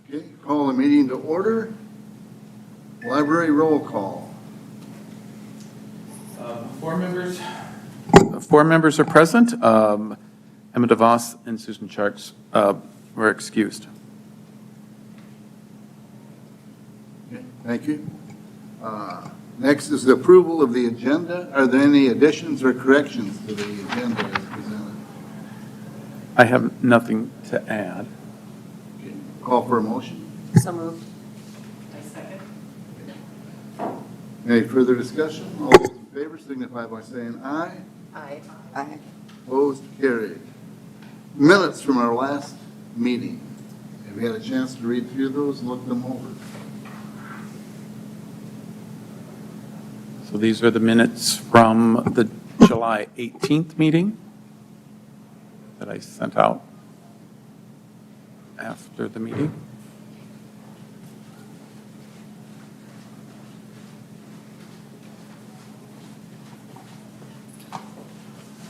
Okay, call the meeting to order. Library roll call. Four members are present. Emma DeVos and Susan Sharks were excused. Okay, thank you. Next is the approval of the agenda. Are there any additions or corrections to the agenda as presented? I have nothing to add. Okay, call for a motion. So moved. I second. Any further discussion? All those in favor signify by saying aye. Aye. Aye. Opposed, carried. Minutes from our last meeting. Have you had a chance to read through those and look them over? So these are the minutes from the July 18th meeting that I sent out after the meeting.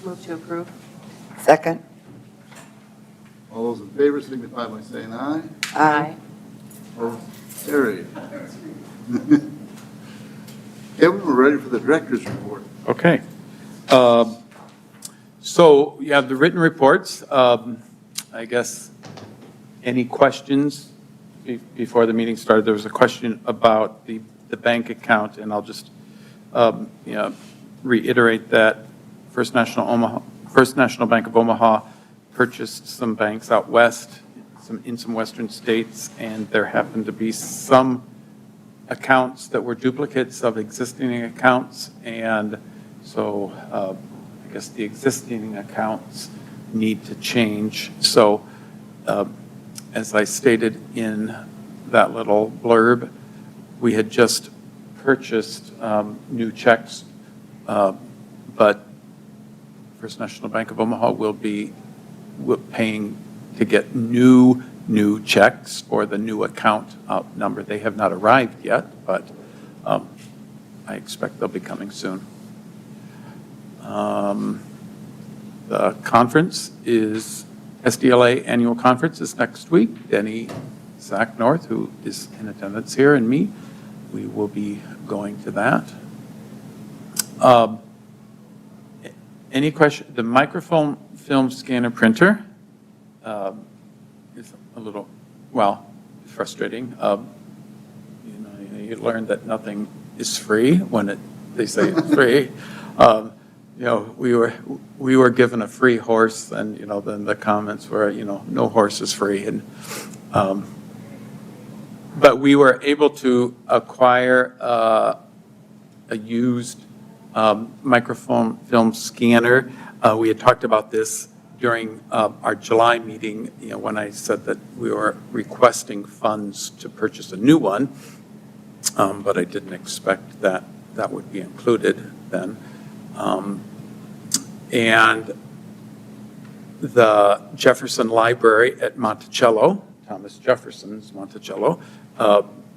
Move to approve. Second. All those in favor signify by saying aye. Aye. Opposed, carried. Kevin, we're ready for the director's report. Okay. So you have the written reports. I guess any questions before the meeting started? There was a question about the bank account, and I'll just reiterate that First National Bank of Omaha purchased some banks out west, in some western states, and there happened to be some accounts that were duplicates of existing accounts, and so I guess the existing accounts need to change. So as I stated in that little blurb, we had just purchased new checks, but First National Bank of Omaha will be paying to get new checks for the new account number. They have not arrived yet, but I expect they'll be coming soon. The conference is, SDLA annual conference is next week. Denny Sack North, who is in attendance here, and me, we will be going to that. Any question? The microfilm film scanner printer is a little, frustrating. You learn that nothing is free when they say it's free. We were given a free horse, and then the comments were, no horse is free, and but we were able to acquire a used microfilm scanner. We had talked about this during our July meeting, when I said that we were requesting funds to purchase a new one, but I didn't expect that would be included then. And the Jefferson Library at Monticello, Thomas Jefferson's Monticello,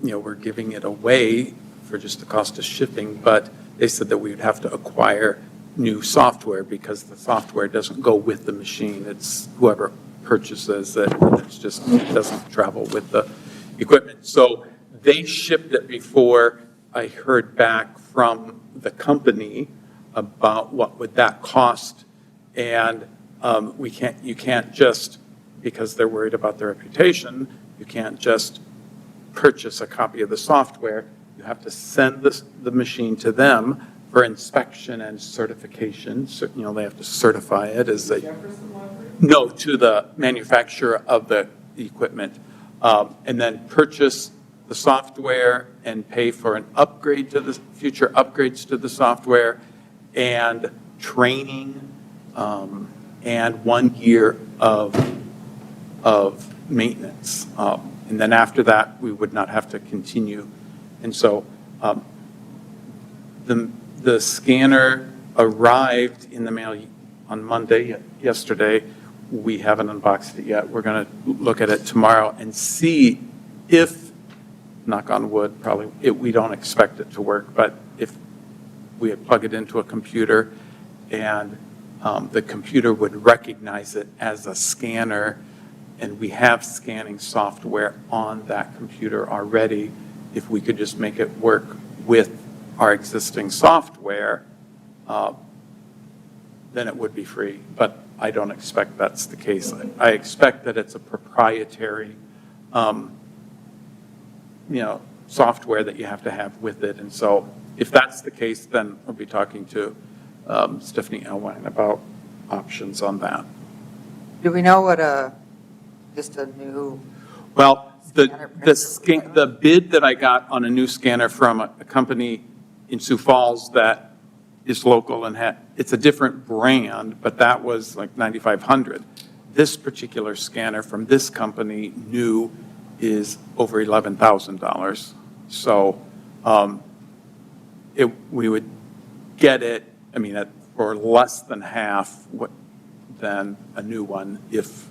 we're giving it away for just the cost of shipping, but they said that we would have to acquire new software because the software doesn't go with the machine. It's whoever purchases it, and it doesn't travel with the equipment. So they shipped it before I heard back from the company about what would that cost. And you can't just, because they're worried about their reputation, you can't just purchase a copy of the software. You have to send the machine to them for inspection and certification. So, they have to certify it as a... Jefferson Library? No, to the manufacturer of the equipment. And then purchase the software and pay for an upgrade to the future upgrades to the software and training and 1 year of maintenance. And then after that, we would not have to continue. And so the scanner arrived in the mail on Monday, yesterday. We haven't unboxed it yet. We're going to look at it tomorrow and see if, knock on wood, probably, we don't expect it to work, but if we plug it into a computer and the computer would recognize it as a scanner, and we have scanning software on that computer already. If we could just make it work with our existing software, then it would be free. But I don't expect that's the case. I expect that it's a proprietary, software that you have to have with it. And so if that's the case, then I'll be talking to Stephanie Elwine about options on that. Do we know what just a new, Well, Scanner printer. the bid that I got on a new scanner from a company in Sioux Falls that is local and it's a different brand, but that was like $9,500. This particular scanner from this company, new, is over $11,000. So we would get it, for less than half than a new one if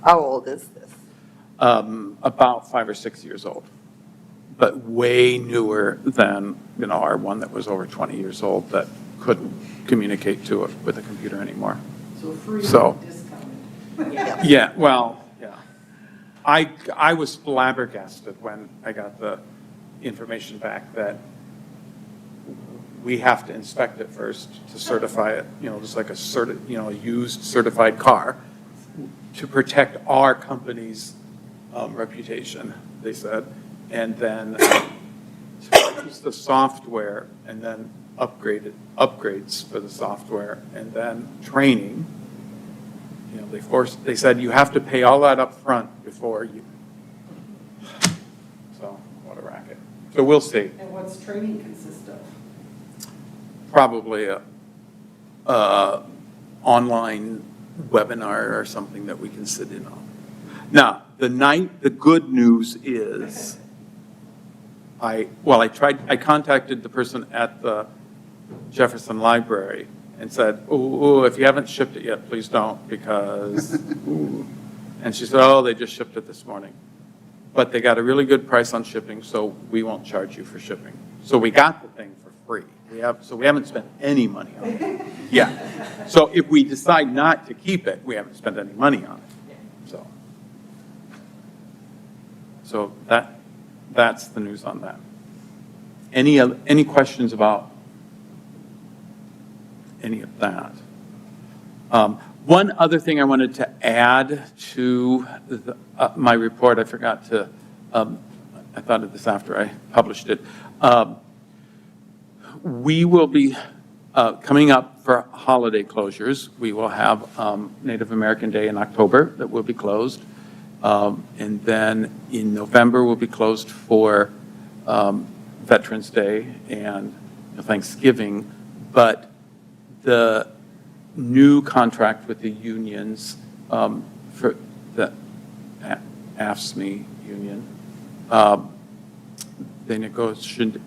how old is this? about 5 or 6 years old, but way newer than, our one that was over 20 years old that couldn't communicate to it with a computer anymore. So free So- discounted. Yeah, well, yeah. I was flabbergasted when I got the information back that we have to inspect it first to certify it, just like a used certified car, to protect our company's reputation, they said, and then to use the software, and then upgrades for the software, and then training. They said you have to pay all that up front before you. So what a racket. So we'll see. And what's training consist of? Probably a online webinar or something that we can sit in on. Now, the good news is, I contacted the person at the Jefferson Library and said, oh, if you haven't shipped it yet, please don't, because, ooh. And she said, oh, they just shipped it this morning. But they got a really good price on shipping, so we won't charge you for shipping. So we got the thing for free. So we haven't spent any money on it. Yeah. So if we decide not to keep it, we haven't spent any money on it. So that's the news on that. Any questions about any of that? One other thing I wanted to add to my report, I forgot to, I thought of this after I published it. We will be coming up for holiday closures. We will have Native American Day in October that will be closed. And then in November, we'll be closed for Veterans Day and Thanksgiving. But the new contract with the unions for the AFSCME union, they negotiated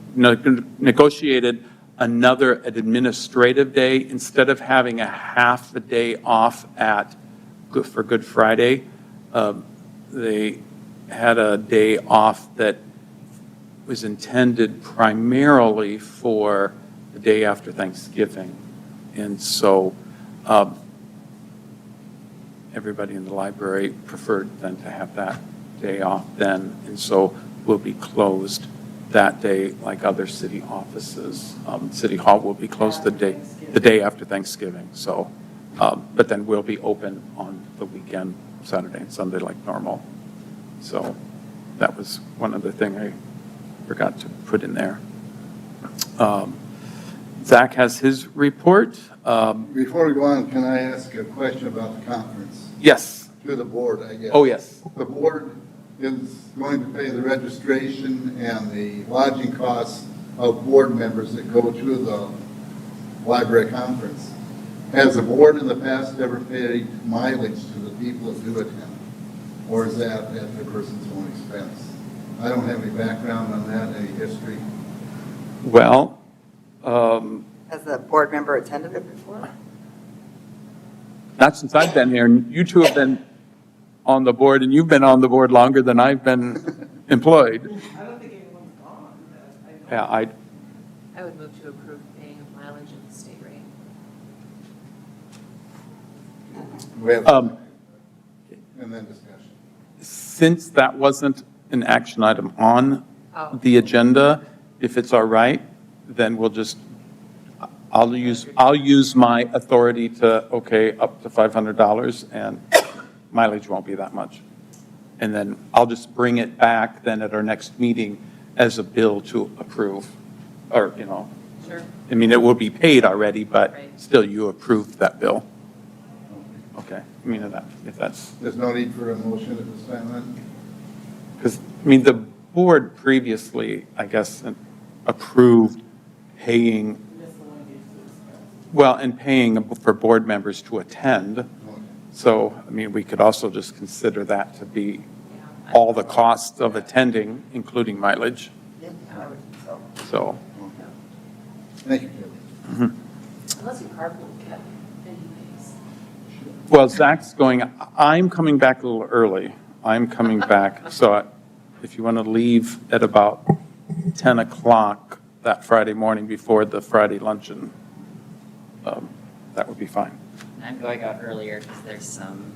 another administrative day. Instead of having a half a day off for Good Friday, they had a day off that was intended primarily for the day after Thanksgiving. And so everybody in the library preferred then to have that day off then. And so we'll be closed that day like other city offices. City Hall will be closed the day after Thanksgiving. So, but then we'll be open on the weekend, Saturday and Sunday like normal. So that was one other thing I forgot to put in there. Zach has his report. Before we go on, can I ask a question about the conference? Yes. To the board, I guess. Oh, yes. The board is going to pay the registration and the lodging costs of board members that go to the library conference. Has the board in the past ever paid mileage to the people that do attend? Or is that at the person's own expense? I don't have any background on that, any history. Well, Has a board member attended it before? not since I've been here. And you two have been on the board, and you've been on the board longer than I've been employed. I don't think anyone's gone. Yeah, I would move to approve paying of mileage at the state rate. We have, And then discussion. Since that wasn't an action item on Oh. the agenda, if it's all right, then we'll just, I'll use my authority to, okay, up to $500, and mileage won't be that much. And then I'll just bring it back then at our next meeting as a bill to approve, or, Sure. I mean, it will be paid already, but Right. still you approved that bill. Okay, I mean, if that's, There's no need for a motion at this time then? because, I mean, the board previously, I guess, approved paying, Miscellaneous expenses. well, and paying for board members to attend. Okay. So, I mean, we could also just consider that to be Yeah. all the costs of attending, including mileage. Yeah, I would think so. So, Thank you, Kevin. Unless you carpool, Kevin, anyways. well, Zach's going, I'm coming back a little early. I'm coming back, so if you want to leave at about 10 o'clock that Friday morning before the Friday luncheon, that would be fine. I'm going out earlier because there's some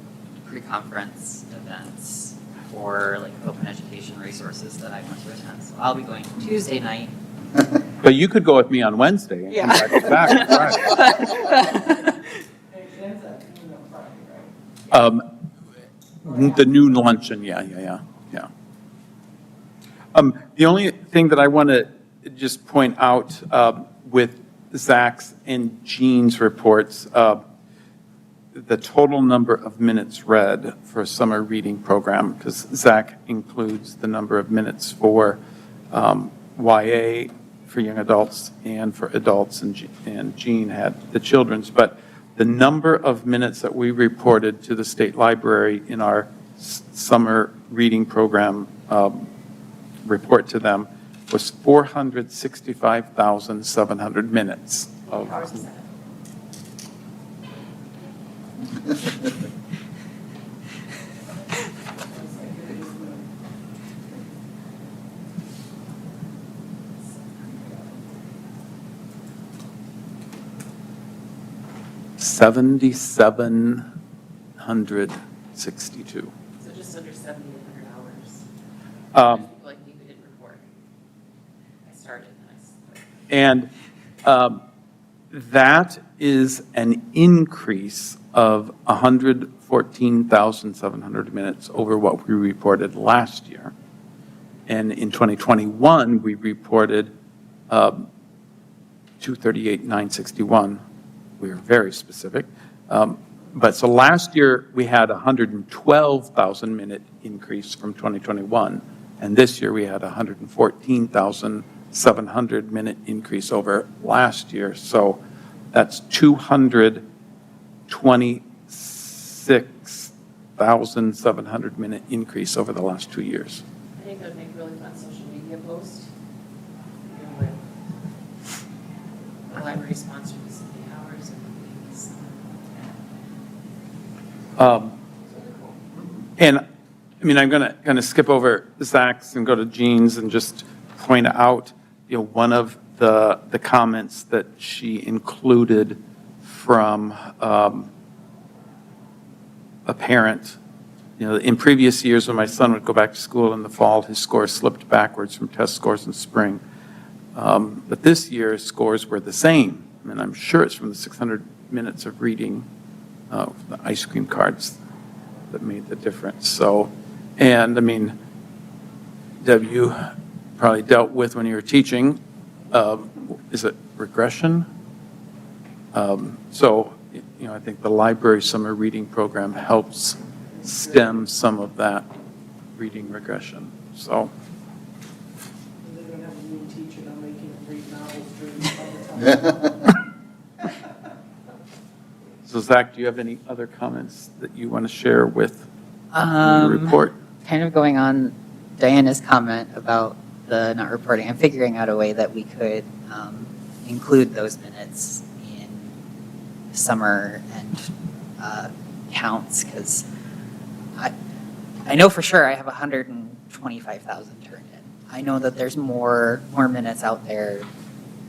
pre-conference events for like open education resources that I want to attend. So I'll be going Tuesday night. But you could go with me on Wednesday and come back on Friday. It ends at noon on Friday, right? The noon luncheon, yeah. The only thing that I want to just point out with Zach's and Jean's reports, the total number of minutes read for a summer reading program, because Zach includes the number of minutes for YA, for young adults, and for adults, and Jean had the children's. But the number of minutes that we reported to the state library in our summer reading program report to them was 465,700 minutes of Hours is that? $7,762. So just under 7,800 hours. Um, People like me who didn't report. I started and And that is an increase of 114,700 minutes over what we reported last year. And in 2021, we reported 238,961. We were very specific. But so last year, we had a 112,000 minute increase from 2021. And this year, we had a 114,700 minute increase over last year. So that's 226,700 minute increase over the last 2 years. I think that would make a really fun social media post. You know, with the library sponsors the hours and things. Really cool. And, I mean, I'm going to skip over Zach's and go to Jean's and just point out, one of the comments that she included from a parent. In previous years, when my son would go back to school in the fall, his scores slipped backwards from test scores in spring. But this year, scores were the same. And I'm sure it's from the 600 minutes of reading, the ice cream cards that made the difference. So, and I mean, Deb, you probably dealt with when you were teaching, is it regression? So, I think the library summer reading program helps stem some of that reading regression. So, They're going to have a new teacher now making them read novels during the summertime. so Zach, do you have any other comments that you want to share with the Um, report? Kind of going on Diana's comment about the not reporting, I'm figuring out a way that we could include those minutes in summer and counts, because I know for sure I have 125,000 turned in. I know that there's more minutes out there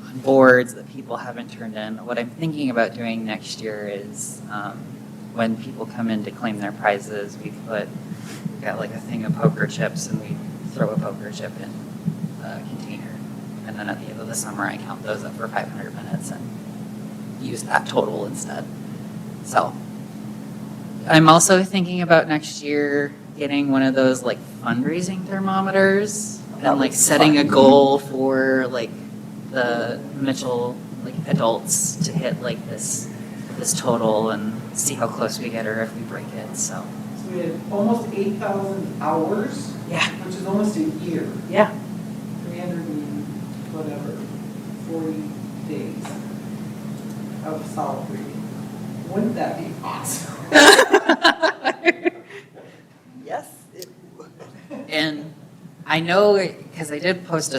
on boards that people haven't turned in. What I'm thinking about doing next year is when people come in to claim their prizes, we've got like a thing of poker chips, and we throw a poker chip in a container. And then at the end of the summer, I count those up for 500 minutes and use that total instead. So I'm also thinking about next year getting one of those like fundraising thermometers and like setting a goal for like the Mitchell like adults to hit like this total and see how close we get or if we break it. So So we had almost 8,000 hours, yeah, which is almost a year, yeah. 300 and whatever, 40 days of solid reading. Wouldn't that be awesome? Yes. it would. And I know, because I did post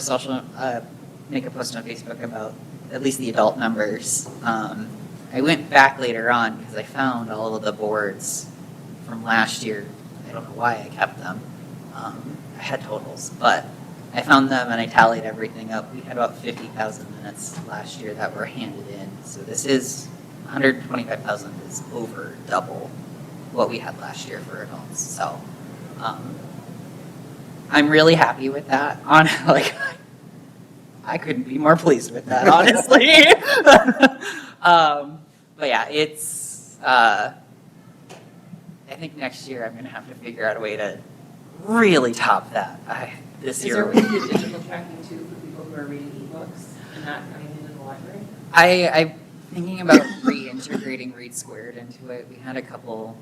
make a post on Facebook about at least the adult numbers. I went back later on because I found all of the boards from last year. I don't know why I kept them. I had totals, but I found them and I tallied everything up. We had about 50,000 minutes last year that were handed in. So this is 125,000 is over double what we had last year for adults. So I'm really happy with that. I couldn't be more pleased with that, honestly. But yeah, it's, I think next year I'm going to have to figure out a way to really top that this Is year. there a way to do digital tracking too for people who are reading ebooks and not coming into the library? I'm thinking about reintegrating Read Squared into it. We had a couple,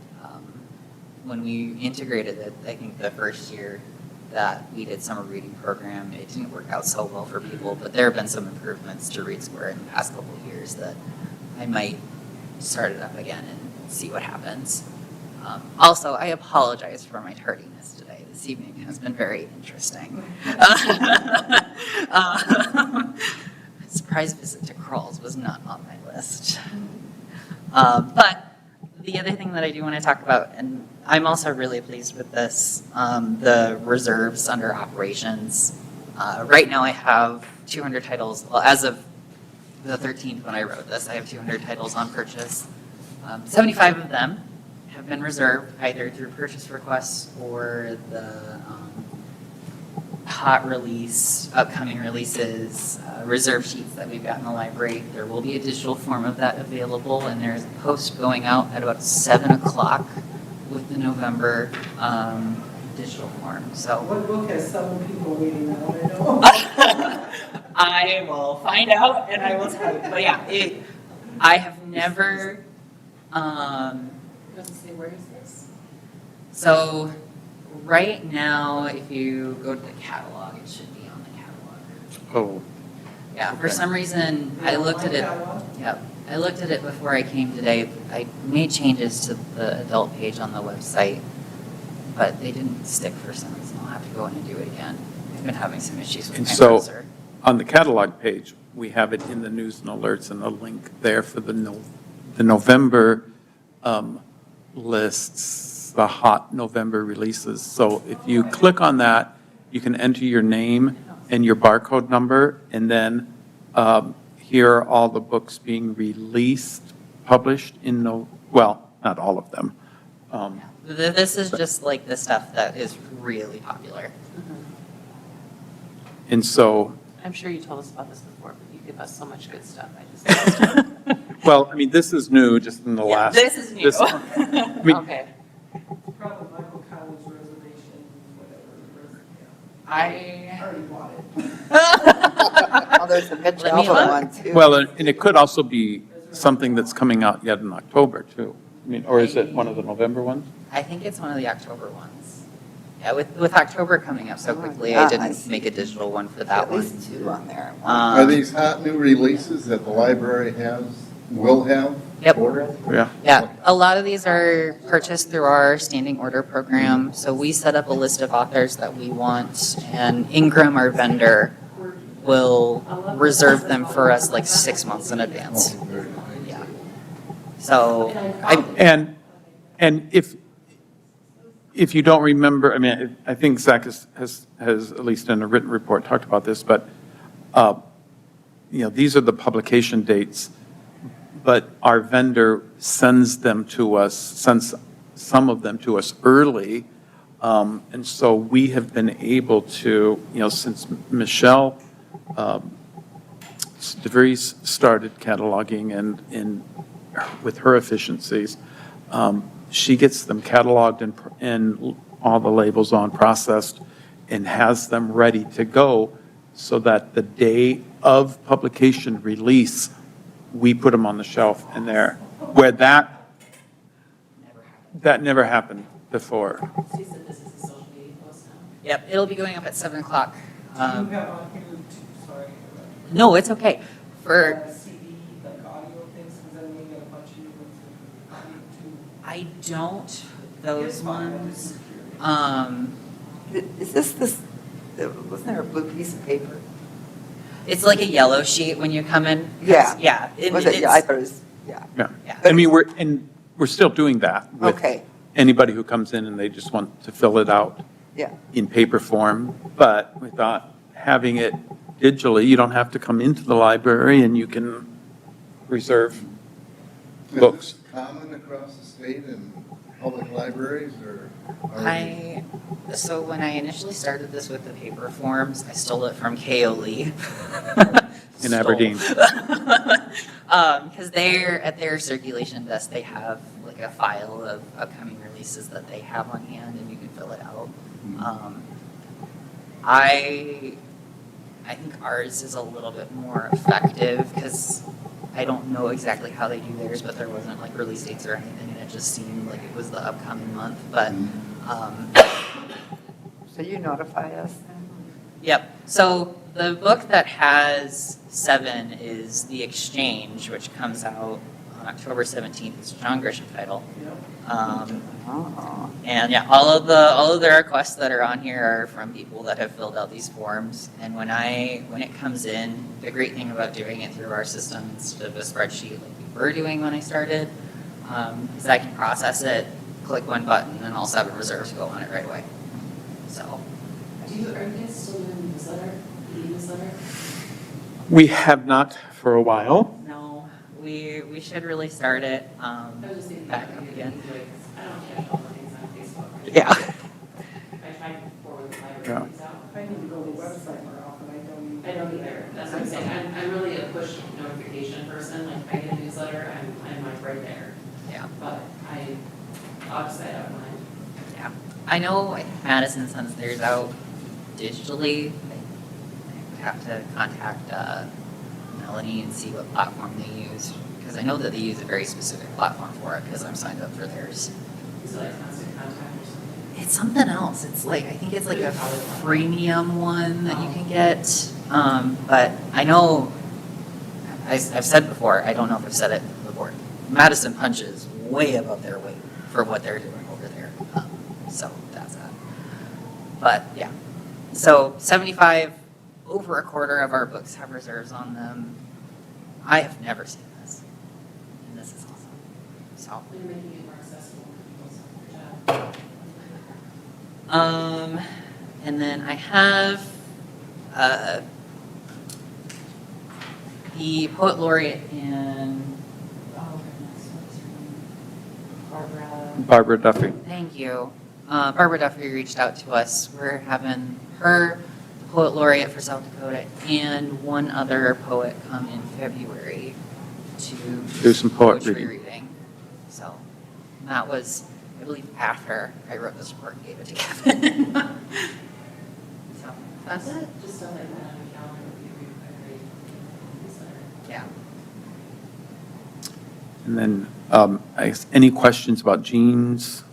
when we integrated it, I think the first year that we did summer reading program, it didn't work out so well for people, but there have been some improvements to Read Squared in the past couple of years that I might start it up again and see what happens. Also, I apologize for my tardiness today. This evening has been very interesting. Surprise visit to Crawls was not on my list. But the other thing that I do want to talk about, and I'm also really pleased with this, the reserves under operations. Right now I have 200 titles, well, as of the 13th when I wrote this, I have 200 titles on purchase. 75 of them have been reserved either through purchase requests or the hot release, upcoming releases, reserve sheets that we've got in the library. There will be a digital form of that available, and there's a post going out at about 7 o'clock with the November digital form. So What book has 7 people waiting now, I know? I will find out and I will tell you. But yeah, I have never, It doesn't say where is this? so right now, if you go to the catalog, it should be on the catalog. Oh, Yeah, for some reason, I looked at it, yep, I looked at it before I came today. I made changes to the adult page on the website, but they didn't stick for some reason. I'll have to go in and do it again. I've been having some issues with And my so- browser. on the catalog page, we have it in the news and alerts and a link there for the November lists, the hot November releases. So if you click on that, you can enter your name and your barcode number, and then here are all the books being released, published in well, not all of them. This is just like the stuff that is really popular. And so, I'm sure you told us about this before, but you give us so much good stuff. I just well, I mean, this is new, just in the Yeah, last. this is new. I mean, Okay. Probably Michael Collins reservation, whatever. I I already bought it. Oh, there's a Mitch Let me Album look. one too. Well, and it could also be something that's coming out yet in October, too. I mean, or is it one of the November ones? I think it's one of the October ones. Yeah, with October coming up so Oh, quickly, yeah, I I didn't see. make a digital one for that At one. least 2 on there. Are these hot new releases that the library will have? Yep. ordered? Yeah. Yeah, a lot of these are purchased through our standing order program. So we set up a list of authors that we want, and Ingram, our vendor, will reserve them for us like 6 months in advance. Oh, very nice. Yeah. So And if you don't remember, I mean, I think Zach has at least in a written report talked about this, but, these are the publication dates. but our vendor sends them to us, sends some of them to us early. And so we have been able to, since Michelle DeVries started cataloging and with her efficiencies, she gets them cataloged and all the labels on, processed, and has them ready to go so that the day of publication release, we put them on the shelf and there, where that never happened before. So you said this is a social media post now? Yep, it'll be going up at 7 o'clock. Do you have on here, sorry, No, it's okay. For, CD, like audio things, because then we got a bunch of you with audio too. I don't, those It's fine, I'm ones. just curious. Is this, wasn't there a blue piece of paper? It's like a yellow sheet when you come in. Yeah. Yeah. Was it, yeah, I thought it was, yeah. Yeah. Yeah. I mean, we're still doing that with Okay, anybody who comes in and they just want to fill it out yeah. in paper form, but we thought having it digitally, you don't have to come into the library and you can reserve books. Is this common across the state in public libraries, or? So when I initially started this with the paper forms, I stole it from K.O. Lee. In Aberdeen. Because they're, at their circulation desk, they have like a file of upcoming releases that they have on hand and you can fill it out. I think ours is a little bit more effective because I don't know exactly how they do theirs, but there wasn't like release dates or anything, and it just seemed like it was the upcoming month, but, So you notify us then? yep. So the book that has 7 is The Exchange, which comes out on October 17th. It's a John Grisham title. Oh, And yeah, all of the requests that are on here are from people that have filled out these forms. And when it comes in, the great thing about doing it through our system instead of a spreadsheet like we were doing when I started, is I can process it, click one button, and all 7 reserves go on it right away. So, Are you guys still doing the newsletter, the e-newsletter? We have not for a while. no, we should really start it I was just thinking. back up again. I don't catch all the things on Facebook. Yeah. I tried to forward the Yeah. library things out. I need to go to the website more often, I don't either, that's what I'm saying, I'm really a push notification person, like if I get a newsletter, I'm like right there, Yeah. but I'll just say I don't mind. Yeah, I know Madison sends theirs out digitally. I have to contact Melanie and see what platform they use, because I know that they use a very specific platform for it, because I'm signed up for theirs. Is it like constant contact or something? It's something else, it's like, I think it's like a freemium one that you can get, but I know, I've said before, I don't know if I've said it before, Madison punches way above their weight for what they're doing over there, so that's that. But yeah, so 75, over a quarter of our books have reserves on them. I have never seen this, and this is awesome, so. You're making it more accessible for people, so good job. And then I have the poet laureate in, oh goodness, what's her name? Barbara. Barbara Duffy. Thank you. Barbara Duffy reached out to us. We're having her, the poet laureate for South Dakota, and one other poet come in February to Do some poetry poetry. reading. So that was, I believe, after I wrote this report and gave it to Kevin. So that's it. Just stuff like that on your calendar would be a great newsletter. Yeah. And then, I guess, any questions about Jean's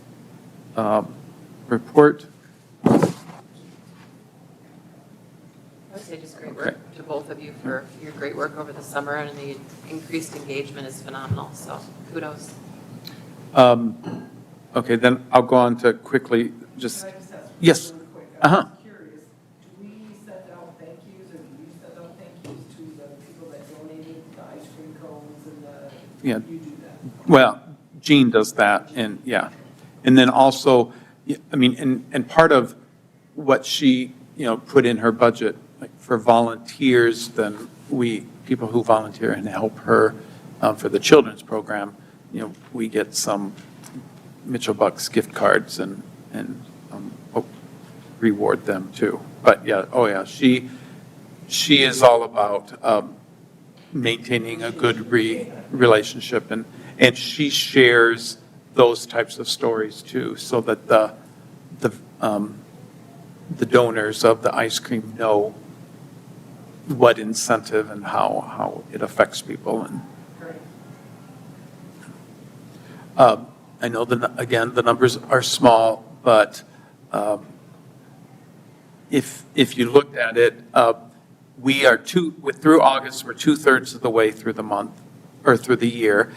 report? I would say just great work to both of you for your great work over the summer, and the increased engagement is phenomenal, so kudos. Okay, then I'll go on to quickly just, Can I just ask Yes. really quick? Uh-huh. I'm just curious, do we send out thank yous, or do you send out thank yous to the people that donated the ice cream cones and the? Yeah. You do that? well, Jean does that, and yeah. And then also, I mean, and part of what she, put in her budget, like for volunteers, then people who volunteer and help her for the children's program, we get some Mitchell Bucks gift cards and reward them too. But yeah, oh yeah, she is all about maintaining a good relationship, and she shares those types of stories too, so that the donors of the ice cream know what incentive and how it affects people. And I know that, again, the numbers are small, but if you looked at it, we are through August, we're 2/3 of the way through the month, or through the year.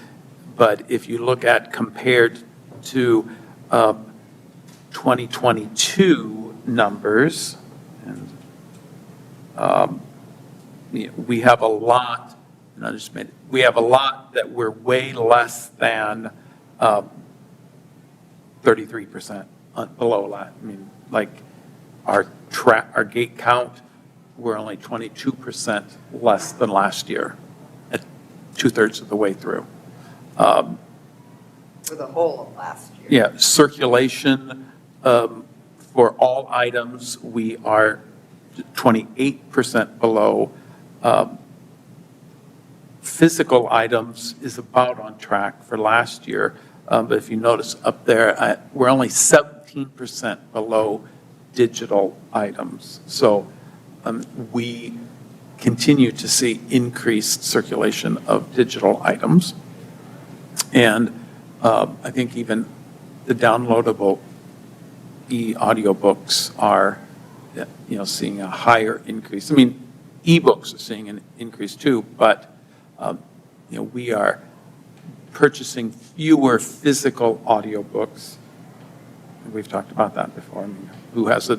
But if you look at compared to 2022 numbers, and we have a lot, we have a lot that we're way less than 33% below that. I mean, like our gate count, we're only 22% less than last year at 2/3 of the way through. For the whole of last year. Yeah, circulation, for all items, we are 28% below. Physical items is about on track for last year, but if you notice up there, we're only 17% below digital items. So we continue to see increased circulation of digital items. And I think even the downloadable e-audiobooks are, seeing a higher increase. I mean, ebooks are seeing an increase too, but, we are purchasing fewer physical audiobooks. We've talked about that before. I mean, who has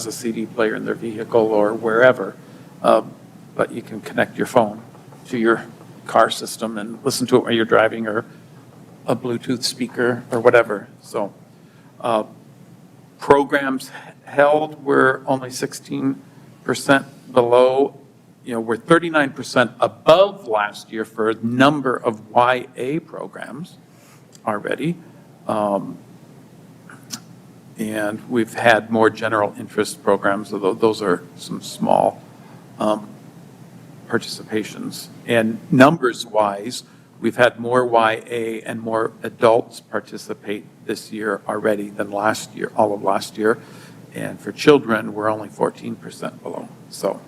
a CD player in their vehicle or wherever, but you can connect your phone to your car system and listen to it while you're driving, or a Bluetooth speaker or whatever. So programs held, we're only 16% below. We're 39% above last year for a number of YA programs already. And we've had more general interest programs, although those are some small participations. And numbers-wise, we've had more YA and more adults participate this year already than last year, all of last year. And for children, we're only 14% below. So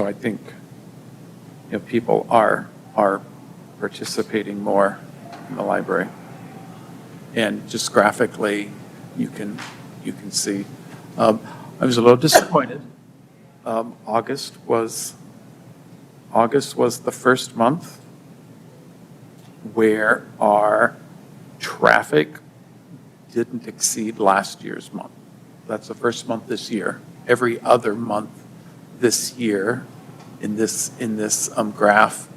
I think people are participating more in the library, and just graphically, you can see. I was a little disappointed. August was the first month where our traffic didn't exceed last year's month. That's the first month this year. Every other month this year in this graph,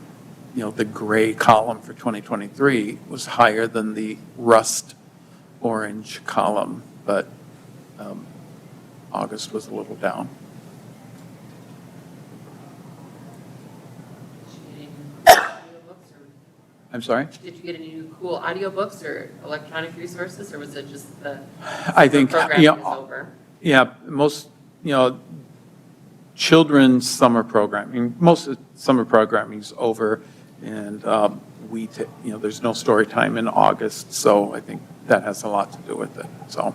the gray column for 2023 was higher than the rust orange column, but August was a little down. I'm sorry? Did you get any new cool audiobooks or electronic resources, or was it just the I think, programming is over? Yeah, most, children's summer programming, most of the summer programming is over, and there's no story time in August, so I think that has a lot to do with it. So,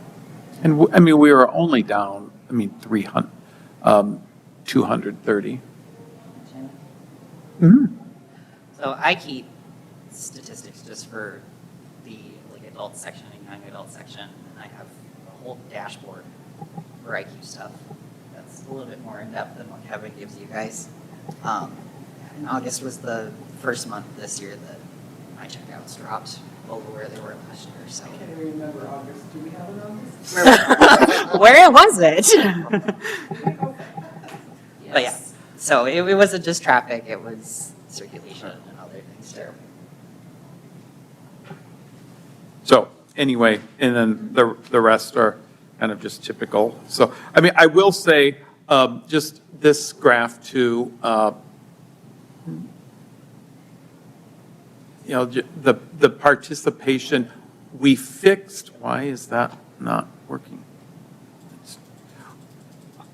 and we were only down, 230. Mm-hmm. So I keep statistics just for the adult section and young adult section, and I have a whole dashboard for IQ stuff. That's a little bit more in depth than what Kevin gives you guys. And August was the first month this year that my checkouts dropped below where they were last year. So I can't even remember August. Do we have an August? where was it? Yes. But yeah, so it wasn't just traffic; it was circulation and other things too. So anyway, and then the rest are kind of just typical. So, I will say, just this graph to, the participation, we fixed, why is that not working?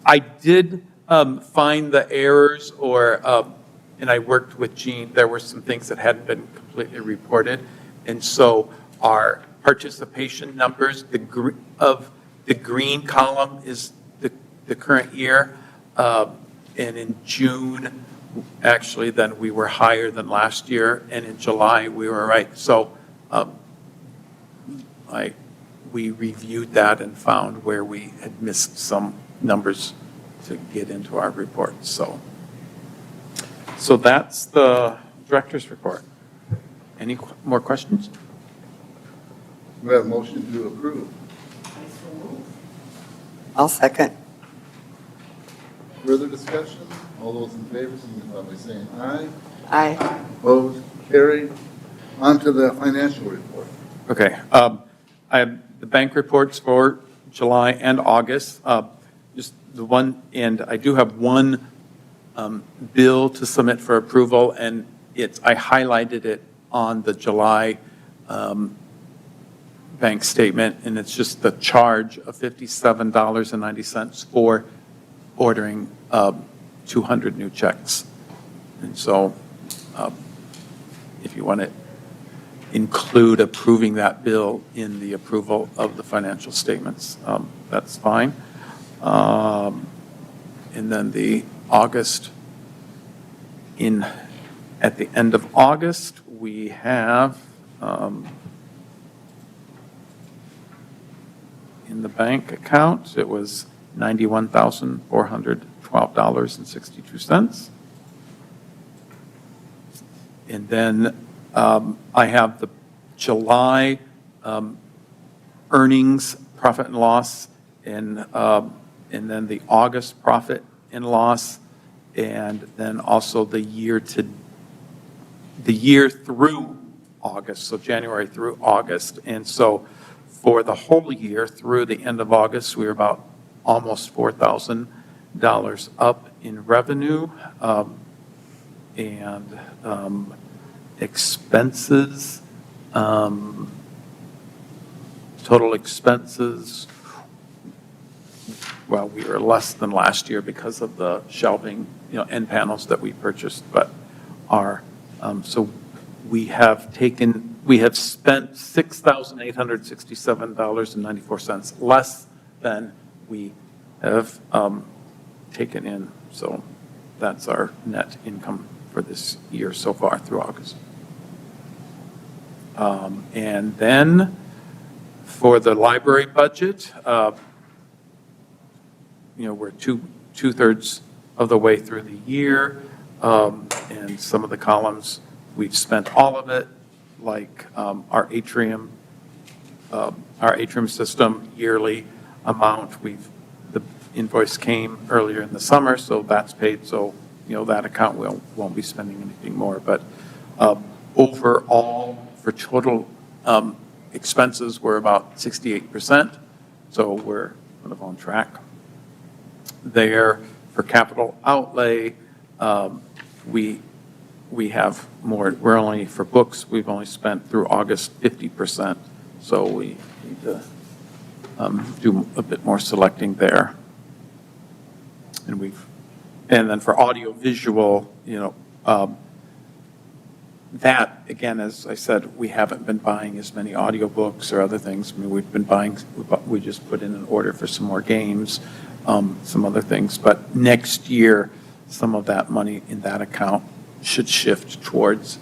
I did find the errors and I worked with Gene, there were some things that hadn't been completely reported. And so our participation numbers, the green column is the current year. And in June, actually, then we were higher than last year. And in July, we were right. So we reviewed that and found where we had missed some numbers to get into our report. So that's the director's report. Any more questions? We have a motion to approve. I'll second. Further discussion? All those in favor, signify by saying aye. Aye. Opposed? Carried. On to the financial report. Okay. I have the bank reports for July and August. Just the one, and I do have one bill to submit for approval, and I highlighted it on the July bank statement, and it's just the charge of $57.90 for ordering 200 new checks. And so if you want to include approving that bill in the approval of the financial statements, that's fine. And then the August, at the end of August, we have in the bank account, it was $91,412.62. And then I have the July earnings, profit and loss, and then the August profit and loss, and then also the year through August, so January through August. And so for the whole year through the end of August, we were about almost $4,000 up in revenue. And expenses, total expenses, well, we were less than last year because of the shelving, end panels that we purchased, but so we have spent $6,867.94 less than we have taken in. So that's our net income for this year so far through August. And then for the library budget, we're two-thirds of the way through the year, and some of the columns, we've spent all of it, like our atrium system yearly amount. The invoice came earlier in the summer, so that's paid. So that account won't be spending anything more. But overall, for total expenses, we're about 68%. So we're kind of on track there. For capital outlay, we have more. We're only, for books, we've only spent through August 50%. So we need to do a bit more selecting there. And then for audio visual, that, again, as I said, we haven't been buying as many audiobooks or other things. I mean, we just put in an order for some more games, some other things. But next year, some of that money in that account should shift towards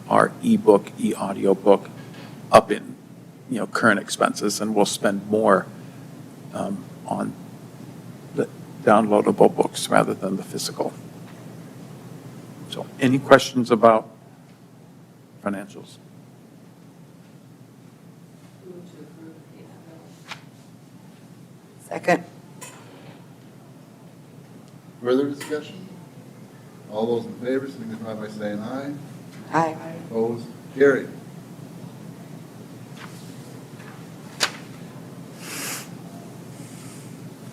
our ebook, e-audiobook, up in, current expenses, and we'll spend more on the downloadable books rather than the physical. So any questions about financials? Move to approve the payment bill. Second. Further discussion? All those in favor, signify by saying aye. Aye. Opposed? Carried.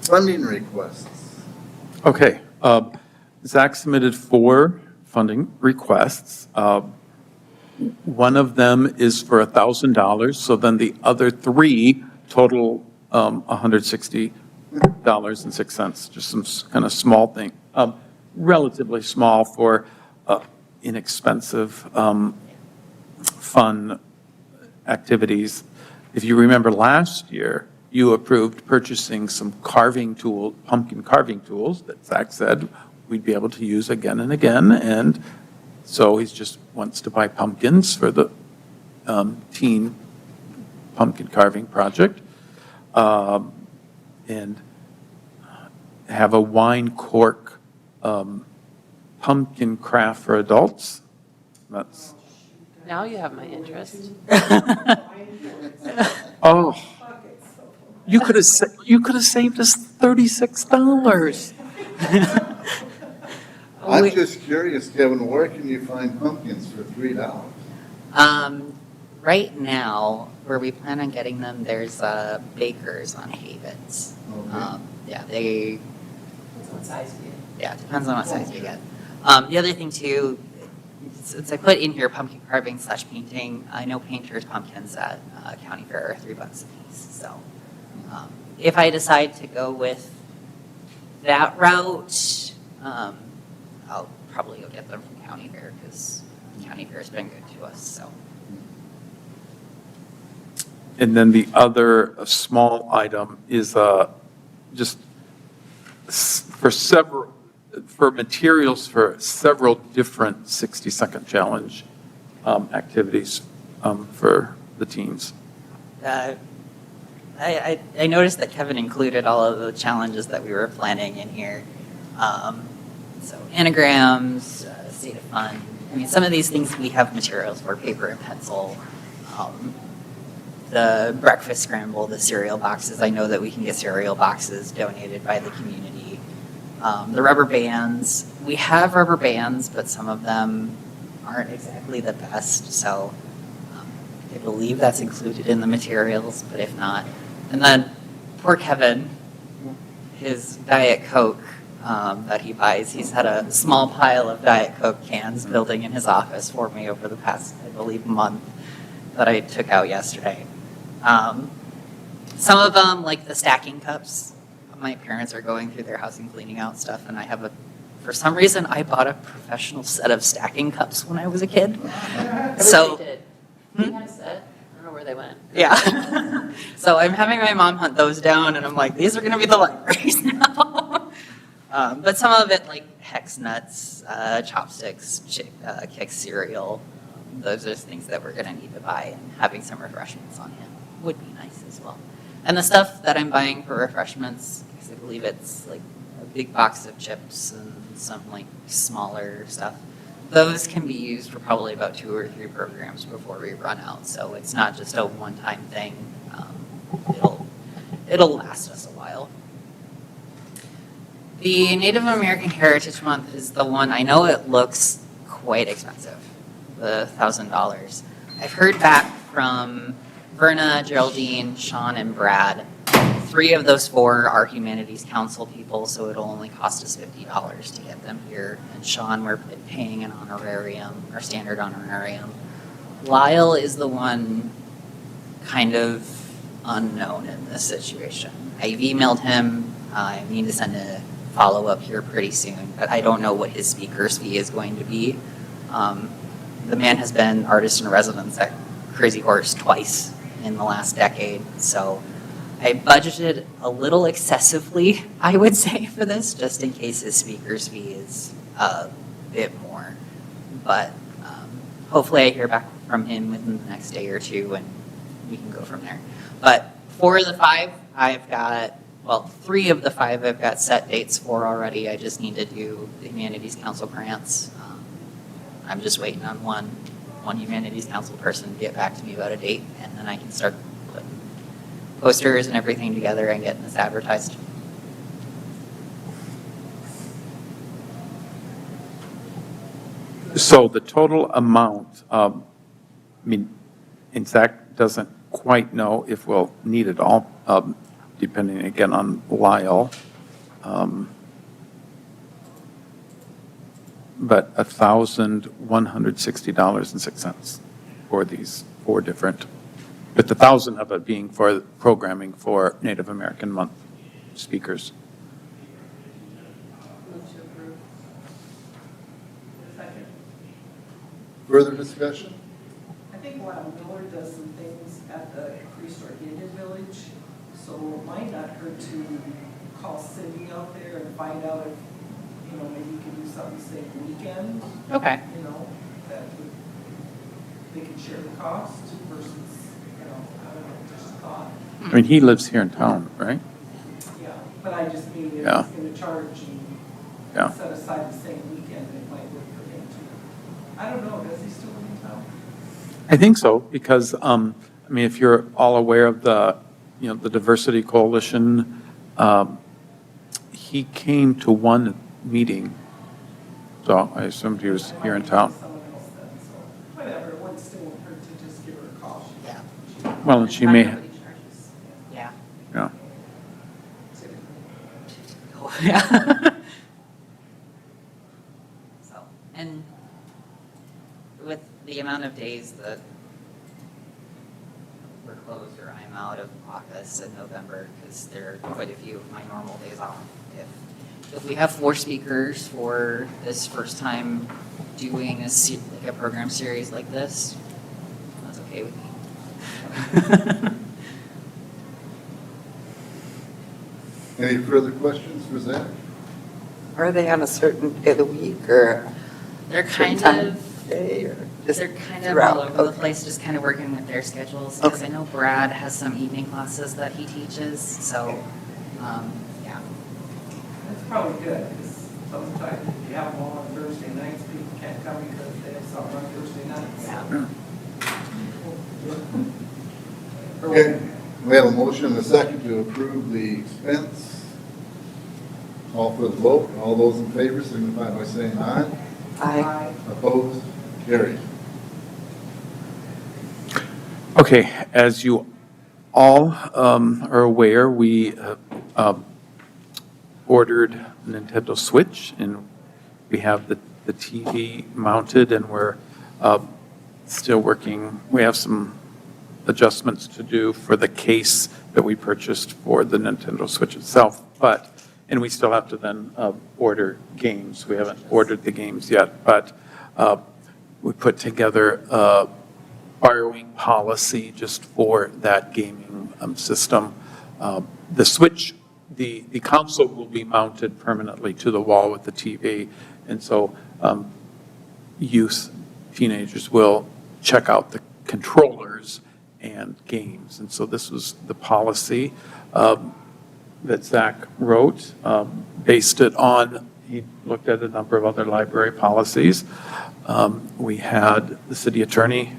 Funding requests. Okay, Zach submitted 4 funding requests. One of them is for $1,000, so then the other 3 total $160.06, just some kind of small thing, relatively small for inexpensive fun activities. If you remember last year, you approved purchasing some pumpkin carving tools that Zach said we'd be able to use again and again. And so he just wants to buy pumpkins for the teen pumpkin carving project. And have a wine cork pumpkin craft for adults. That's, Now you have my interest. oh, you could have saved us $36. I'm just curious, Kevin, where can you find pumpkins for $3? Right now, where we plan on getting them, there's bakers on Havens. Okay. Yeah, they, Depends on what size you get. yeah, it depends on what size we get. The other thing too, since I put in here pumpkin carving / painting, I know painters' pumpkins at County Fair are $3 a piece. So if I decide to go with that route, I'll probably go get them from County Fair because County Fair's been good to us. So And then the other small item is just for materials for several different 60-second challenge activities for the teens. I noticed that Kevin included all of the challenges that we were planning in here. So anagrams, state of fun. I mean, some of these things we have materials for, paper and pencil. The breakfast scramble, the cereal boxes. I know that we can get cereal boxes donated by the community. The rubber bands. We have rubber bands, but some of them aren't exactly the best. So I believe that's included in the materials, but if not. And then poor Kevin, his Diet Coke that he buys, he's had a small pile of Diet Coke cans building in his office for me over the past, I believe, month that I took out yesterday. Some of them, like the stacking cups, my parents are going through their house and cleaning out stuff, and for some reason, I bought a professional set of stacking cups when I was a kid. So, They did. They had a set. I don't know where they went. yeah. So I'm having my mom hunt those down, and I'm like, these are going to be the libraries now. But some of it, like hex nuts, chopsticks, Kix cereal, those are things that we're going to need to buy, and having some refreshments on hand would be nice as well. And the stuff that I'm buying for refreshments, because I believe it's like a big box of chips and some like smaller stuff, those can be used for probably about 2 or 3 programs before we run out. So it's not just a one-time thing. It'll last us a while. The Native American Heritage Month is the one, I know it looks quite expensive, the $1,000. I've heard back from Verna, Geraldine, Sean, and Brad. 3 of those 4 are Humanities Council people, so it'll only cost us $50 to get them here. And Sean, we're paying an honorarium, our standard honorarium. Lyle is the one kind of unknown in this situation. I've emailed him. I need to send a follow-up here pretty soon, but I don't know what his speaker's fee is going to be. The man has been artist in residence at Crazy Horse twice in the last decade, so I budgeted a little excessively, I would say, for this, just in case his speaker's fee is a bit more. But hopefully I hear back from him within the next day or 2, and we can go from there. But 4 of the 5, I've got, well, 3 of the 5 I've got set dates for already. I just need to do the Humanities Council grants. I'm just waiting on one Humanities Council person to get back to me about a date, and then I can start putting posters and everything together and getting this advertised. So the total amount, I mean, and Zach doesn't quite know if we'll need it all, depending again on Lyle. but $1,160.06 for these 4 different, with 1,000 of it being for programming for Native American Month speakers. Move to approve. Second. Further discussion? I think Miller does some things at the Priest or Indian Village, so it might not hurt to call Cindy out there and find out if, maybe you can do something, say, weekend, Okay. that would, they could share the cost versus, I don't know, just a thought. I mean, he lives here in town, right? Yeah, but I just mean, if Yeah. he's gonna charge Yeah. and set aside the same weekend, it might work for him too. I don't know, does he still live in town? I think so, because, I mean, if you're all aware of the Diversity Coalition, he came to one meeting, so I assumed he was here in town. Someone else then, so, whatever, it would still hurt to just give her a call. Yeah. Well, and she may, Nobody charges Yeah. yeah. typically. Yeah. So, and with the amount of days that we're closed or I'm out of office in November, because there are quite a few of my normal days off, if we have 4 speakers for this first time doing like a program series like this, that's okay with me. Any further questions for Zach? Are they on a certain day of the week or They're certain kind time of, day or just they're kind of throughout? all over the Okay. place, just kind of working with their schedules. Because I Okay. know Brad has some evening classes that he teaches, so, yeah. That's probably good, because sometimes if you have them all on Thursday nights, people can't come because they have something on Thursday nights. Or Okay, we have a motion and a second to approve the expense. Call for the vote. All those in favor signify by saying aye. Aye. Opposed? Carried. Okay, as you all are aware, we ordered a Nintendo Switch, and we have the TV mounted, and we're still working. We have some adjustments to do for the case that we purchased for the Nintendo Switch itself, and we still have to then order games. We haven't ordered the games yet, but we put together a borrowing policy just for that gaming system. The Switch, the console will be mounted permanently to the wall with the TV, and so teenagers will check out the controllers and games. And so this was the policy that Zach wrote, based it on, he looked at a number of other library policies. We had the city attorney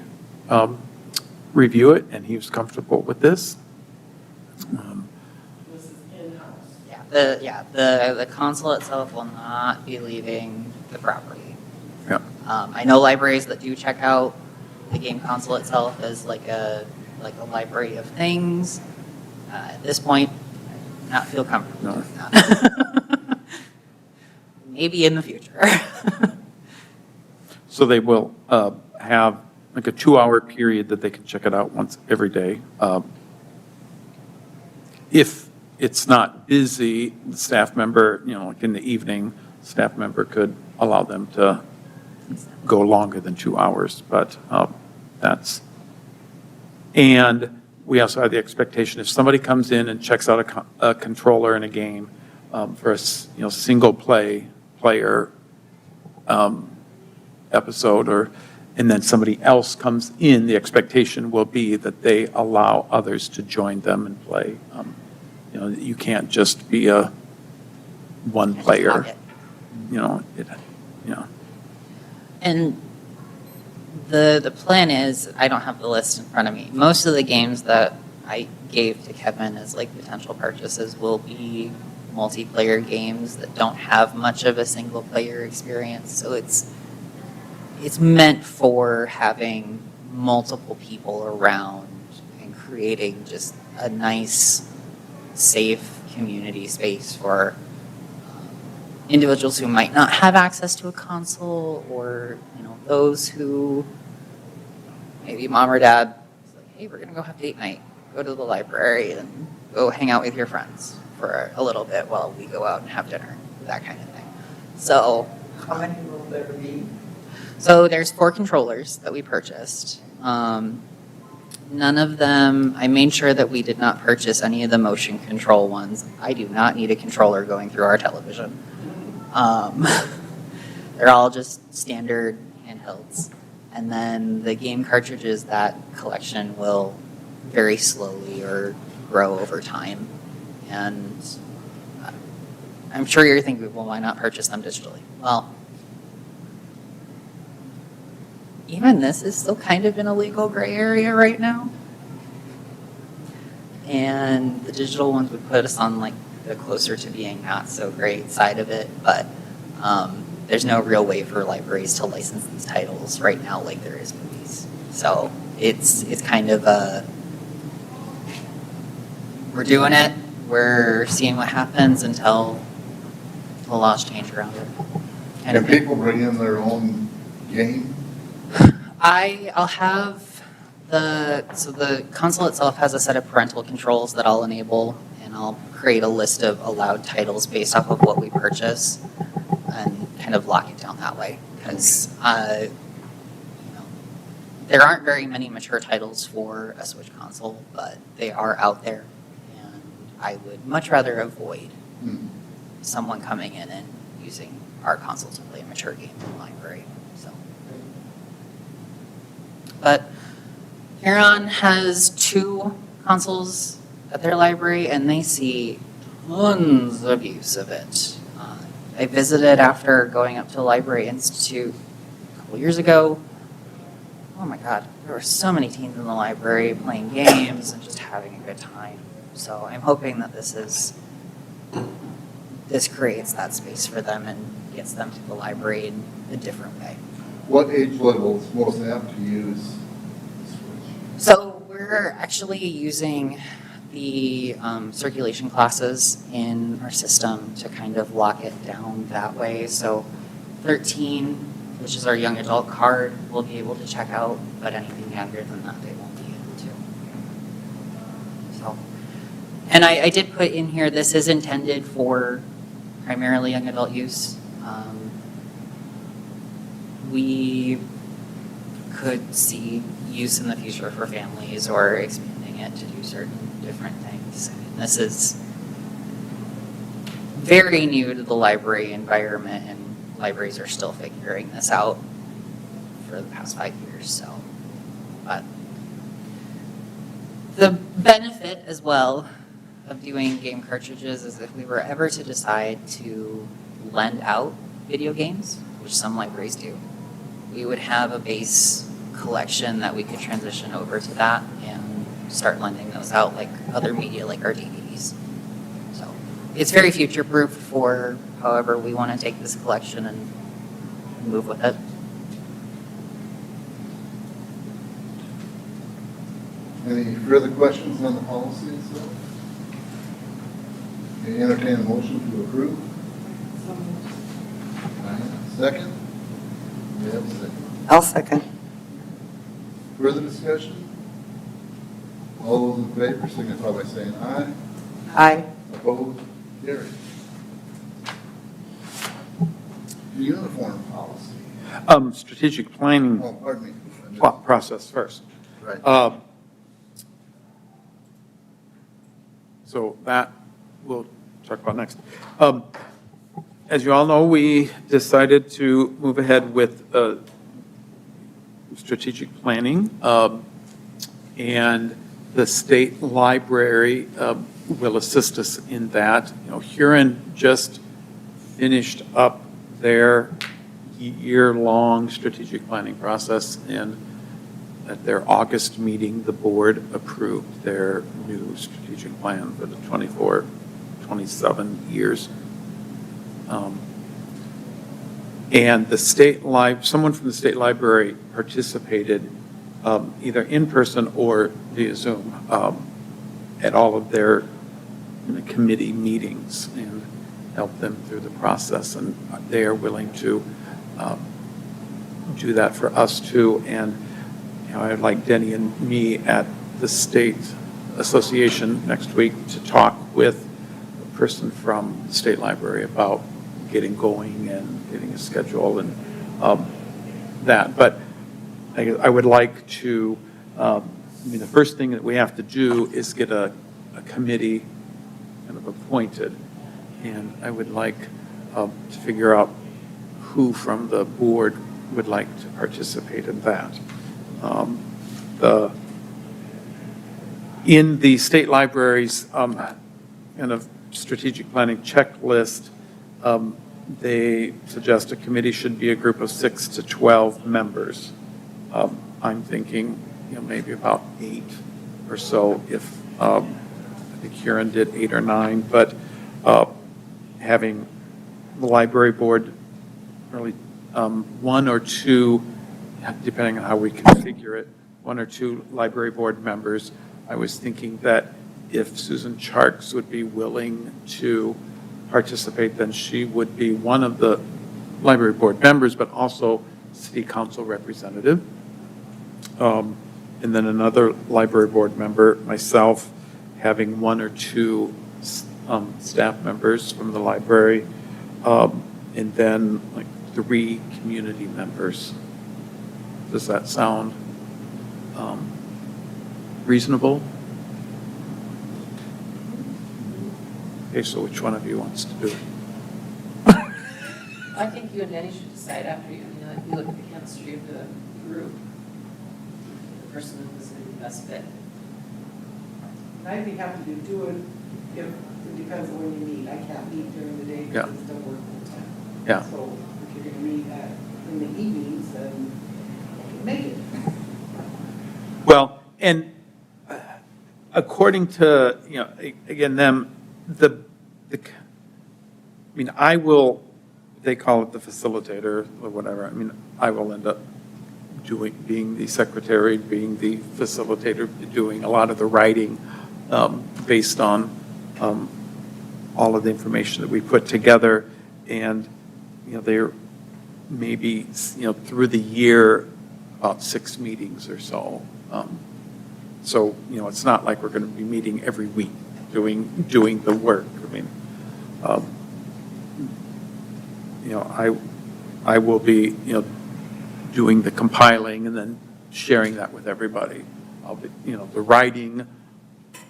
review it, and he was comfortable with this. This is in-house. Yeah, the console itself will not be leaving the property. Yeah. I know libraries that do check out the game console itself as like a library of things. At this point, I do not feel comfortable No. with that. Maybe in the future. So they will have like a 2-hour period that they can check it out once every day. If it's not busy, the staff member, like in the evening, staff member could allow them to go longer than 2 hours, but and we also have the expectation if somebody comes in and checks out a controller in a game for a single player episode, and then somebody else comes in, the expectation will be that they allow others to join them and play. You can't just be a one player. And the plan is, I don't have the list in front of me. Most of the games that I gave to Kevin as like potential purchases will be multiplayer games that don't have much of a single player experience. So it's meant for having multiple people around and creating just a nice, safe community space for individuals who might not have access to a console, or, those who maybe mom or dad is like, hey, we're going to go have date night. Go to the library and go hang out with your friends for a little bit while we go out and have dinner, that kind of thing. So, How many will there be? so there's 4 controllers that we purchased. None of them, I made sure that we did not purchase any of the motion control ones. I do not need a controller going through our television. They're all just standard handhelds. And then the game cartridges, that collection will very slowly or grow over time. And I'm sure you're thinking, well, why not purchase them digitally? Well, even this is still kind of in a legal gray area right now. And the digital ones would put us on like the closer to being not so great side of it, but there's no real way for libraries to license these titles right now like there is movies. So it's kind of we're doing it, we're seeing what happens until the laws change around it. Can people bring in their own game? I'll have the console itself has a set of parental controls that I'll enable, and I'll create a list of allowed titles based off of what we purchase and kind of lock it down that way. Because there aren't very many mature titles for a Switch console, but they are out there, and I would much rather avoid someone coming in and using our console to play a mature game in the library. So, but Huron has 2 consoles at their library, and they see tons of use of it. I visited after going up to the Library Institute a couple years ago. Oh my God, there were so many teens in the library playing games and just having a good time. So I'm hoping that this creates that space for them and gets them to the library in a different way. What age level is most apt to use the Switch? So we're actually using the circulation classes in our system to kind of lock it down that way. So 13, which is our young adult card, we'll be able to check out, but anything younger than that, they won't be able to. So, and I did put in here, this is intended for primarily young adult use. We could see use in the future for families or expanding it to do certain different things. I mean, this is very new to the library environment, and libraries are still figuring this out for the past 5 years. So, but the benefit as well of doing game cartridges is if we were ever to decide to lend out video games, which some libraries do, we would have a base collection that we could transition over to that and start lending those out like other media, like our DVDs. So it's very future-proof for however we want to take this collection and move with it. Any further questions on the policies? Okay, entertain a motion to approve. Second? We have a second. I'll second. Further discussion? All those in favor signify by saying aye. Aye. Opposed? Carried. Uniform policy. Strategic planning Oh, pardon me. process first. Right. So that we'll talk about next. As you all know, we decided to move ahead with strategic planning, and the state library will assist us in that. You know, Huron just finished up their year-long strategic planning process, and at their August meeting, the board approved their new strategic plan for the 24-27 years. And the someone from the state library participated either in person or via Zoom at all of their committee meetings. And help them through the process, and they are willing to do that for us too. And, you know, I'd like Denny and me at the state association next week to talk with a person from the state library about getting going and getting a schedule and that. But I would like to, I mean, the first thing that we have to do is get a committee kind of appointed. And I would like to figure out who from the board would like to participate in that. In the state library's kind of strategic planning checklist, they suggest a committee should be a group of 6 to 12 members. I'm thinking, you know, maybe about 8 or so, if I think Huron did 8 or 9, but having the library board really 1 or 2, depending on how we configure it, 1 or 2 library board members. I was thinking that if Susan Charks would be willing to participate, then she would be one of the library board members, but also city council representative. And then another library board member, myself, having 1 or 2 staff members from the library, and then like 3 community members. Does that sound reasonable? Okay, so which one of you wants to do it? I think you and Danny should decide after you look at the chemistry of the group, the person who's going to be best fit. I'd be happy to do it if, it depends on when you meet. I can't meet during the day Yeah. because it's still work full time. Yeah. So if you're gonna meet in the evenings, then make it. Well, and according to, you know, again, them, I mean, I will, they call it the facilitator or whatever. I mean, I will end up being the secretary, being the facilitator, doing a lot of the writing based on all of the information that we put together. And, you know, there may be, you know, through the year, about 6 meetings or so. So, you know, it's not like we're going to be meeting every week doing the work. I mean, you know, I will be, you know, doing the compiling and then sharing that with everybody. I'll be, you know, the writing,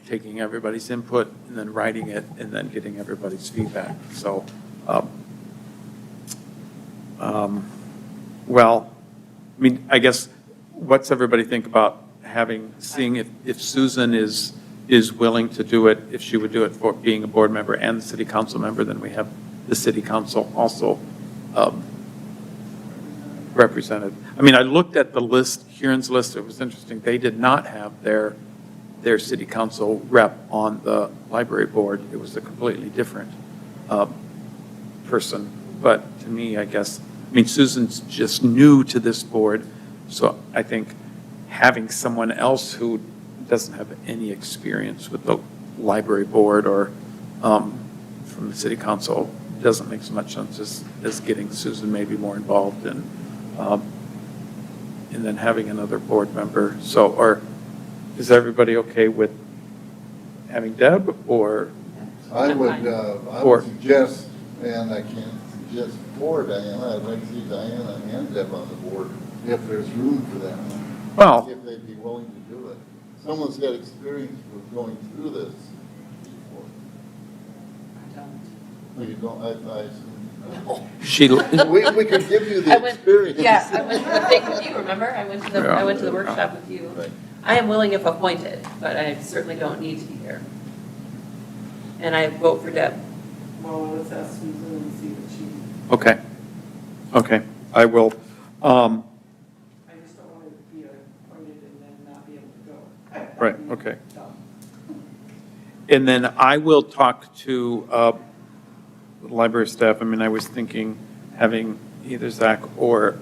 taking everybody's input and then writing it and then getting everybody's feedback. So, well, I mean, I guess, what's everybody think about seeing if Susan is willing to do it, if she would do it for being a board member and the city council member, then we have the city council also represented. I mean, I looked at the list, Huron's list, it was interesting. They did not have their city council rep on the library board. It was a completely different person. But to me, I guess, I mean, Susan's just new to this board, so I think having someone else who doesn't have any experience with the library board or from the city council doesn't make so much sense as getting Susan maybe more involved and then having another board member. So, or is everybody okay with having Deb or? I would suggest, and I can't suggest for Diana, I'd like to see Diana and Deb on the board, if there's room for that. Well, If they'd be willing to do it. Someone's got experience with going through this before. I don't. Well, you don't, I assume. she, We could give you I the went- experience. Yeah, I went to the thing with you, remember? I went to the Yeah. workshop with you. Right. I am willing if appointed, but I certainly don't need to be here. And I vote for Deb. Well, let's ask Susan and see what she, okay, I will, I just don't want to be appointed and then not be able to go. Right, That'd be okay. dumb. and then I will talk to the library staff. I mean, I was thinking having either Zach or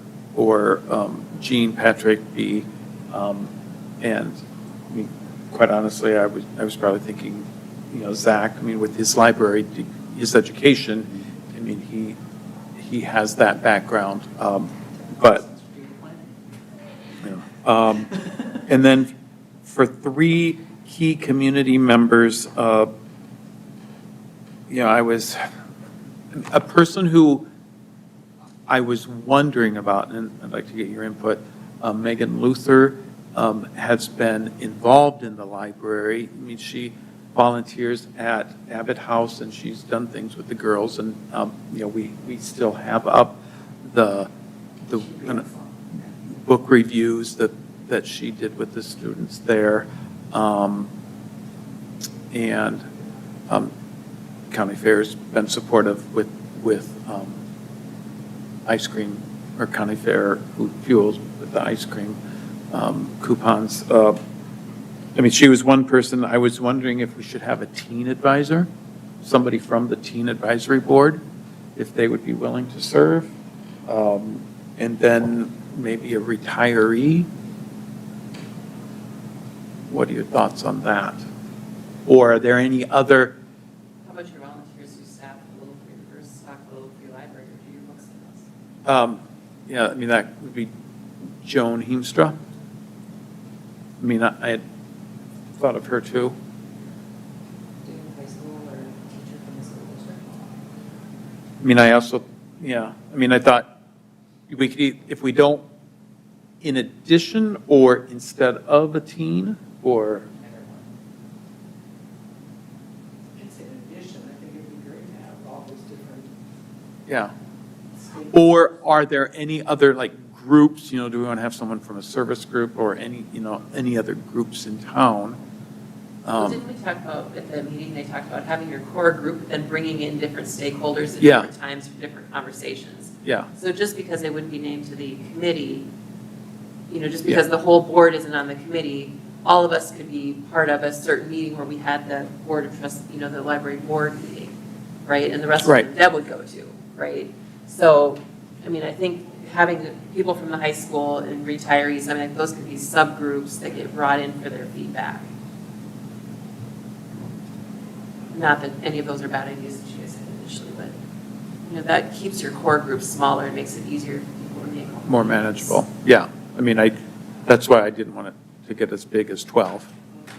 Jean Patrick be, and I mean, quite honestly, I was probably thinking, you know, Zach, I mean, with his library, his education, I mean, he has that background, but, you know, and then for 3 key community members, you know, I was, a person who I was wondering about, and I'd like to get your input, Megan Luther has been involved in the library. I mean, she volunteers at Abbott House, and she's done things with the girls, and, you know, we still have up the kind of book reviews that she did with the students there. And County Fair's been supportive with ice cream, or County Fair Food Fuels with the ice cream coupons. I mean, she was one person. I was wondering if we should have a teen advisor, somebody from the teen advisory board, if they would be willing to serve. And then maybe a retiree. What are your thoughts on that? Or are there any other? How about your volunteers who staff the Little Free, or stock the Little Free Library, or do your books in us? Yeah, I mean, that would be Joan Heemstra. I mean, I had thought of her too. Doing high school or teacher from the school district? I mean, I also, yeah, I mean, I thought we could, if we don't, in addition or instead of a teen, or, It's in addition, I think it'd be great to have all those different yeah. stakeholders. Or are there any other, like, groups, you know, do we want to have someone from a service group or any, you know, any other groups in town? Well, didn't we talk about, at the meeting, they talked about having your core group, then bringing in different stakeholders at Yeah. different times for different conversations. Yeah, So just because they wouldn't be named to the committee, you know, just because the whole board isn't on the committee, all of us could be part of a certain meeting where we had the board of trust, you know, the library board meeting, right? And the rest of Right. them Deb would go to, right? So, I mean, I think having the people from the high school and retirees, I mean, those could be subgroups that get brought in for their feedback. Not that any of those are bad ideas that you guys had initially, but, you know, that keeps your core group smaller and makes it easier for people to make. more manageable. Yeah, I mean, that's why I didn't want it to get as big as 12. Right.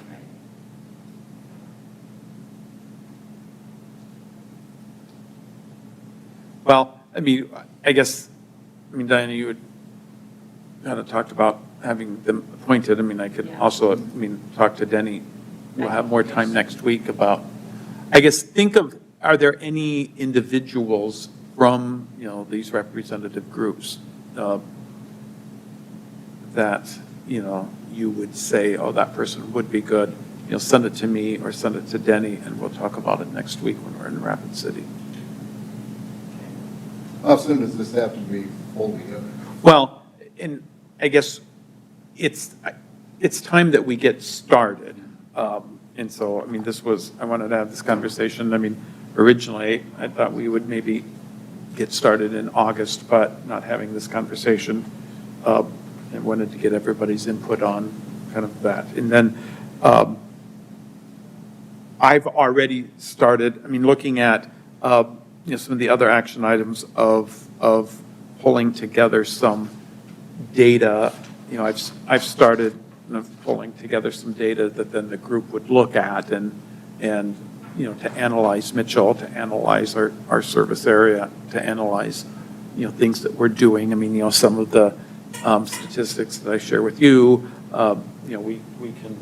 Well, I mean, I guess, I mean, Diana, you had kind of talked about having them appointed. I mean, I could Yeah. also, I mean, talk to Denny. We'll have more time next week about, I guess, think of, are there any individuals from, you know, these representative groups that, you know, you would say, oh, that person would be good? You know, send it to me or send it to Denny, and we'll talk about it next week when we're in Rapid City. How soon does this have to be pulled together? Well, and I guess it's time that we get started. And so, I mean, I wanted to have this conversation. I mean, originally, I thought we would maybe get started in August, but not having this conversation, I wanted to get everybody's input on kind of that. And then I've already started, I mean, looking at, you know, some of the other action items of pulling together some data. You know, I've started, you know, pulling together some data that then the group would look at and you know, to analyze Mitchell, to analyze our service area, to analyze, you know, things that we're doing. I mean, you know, some of the statistics that I share with you, you know, we can,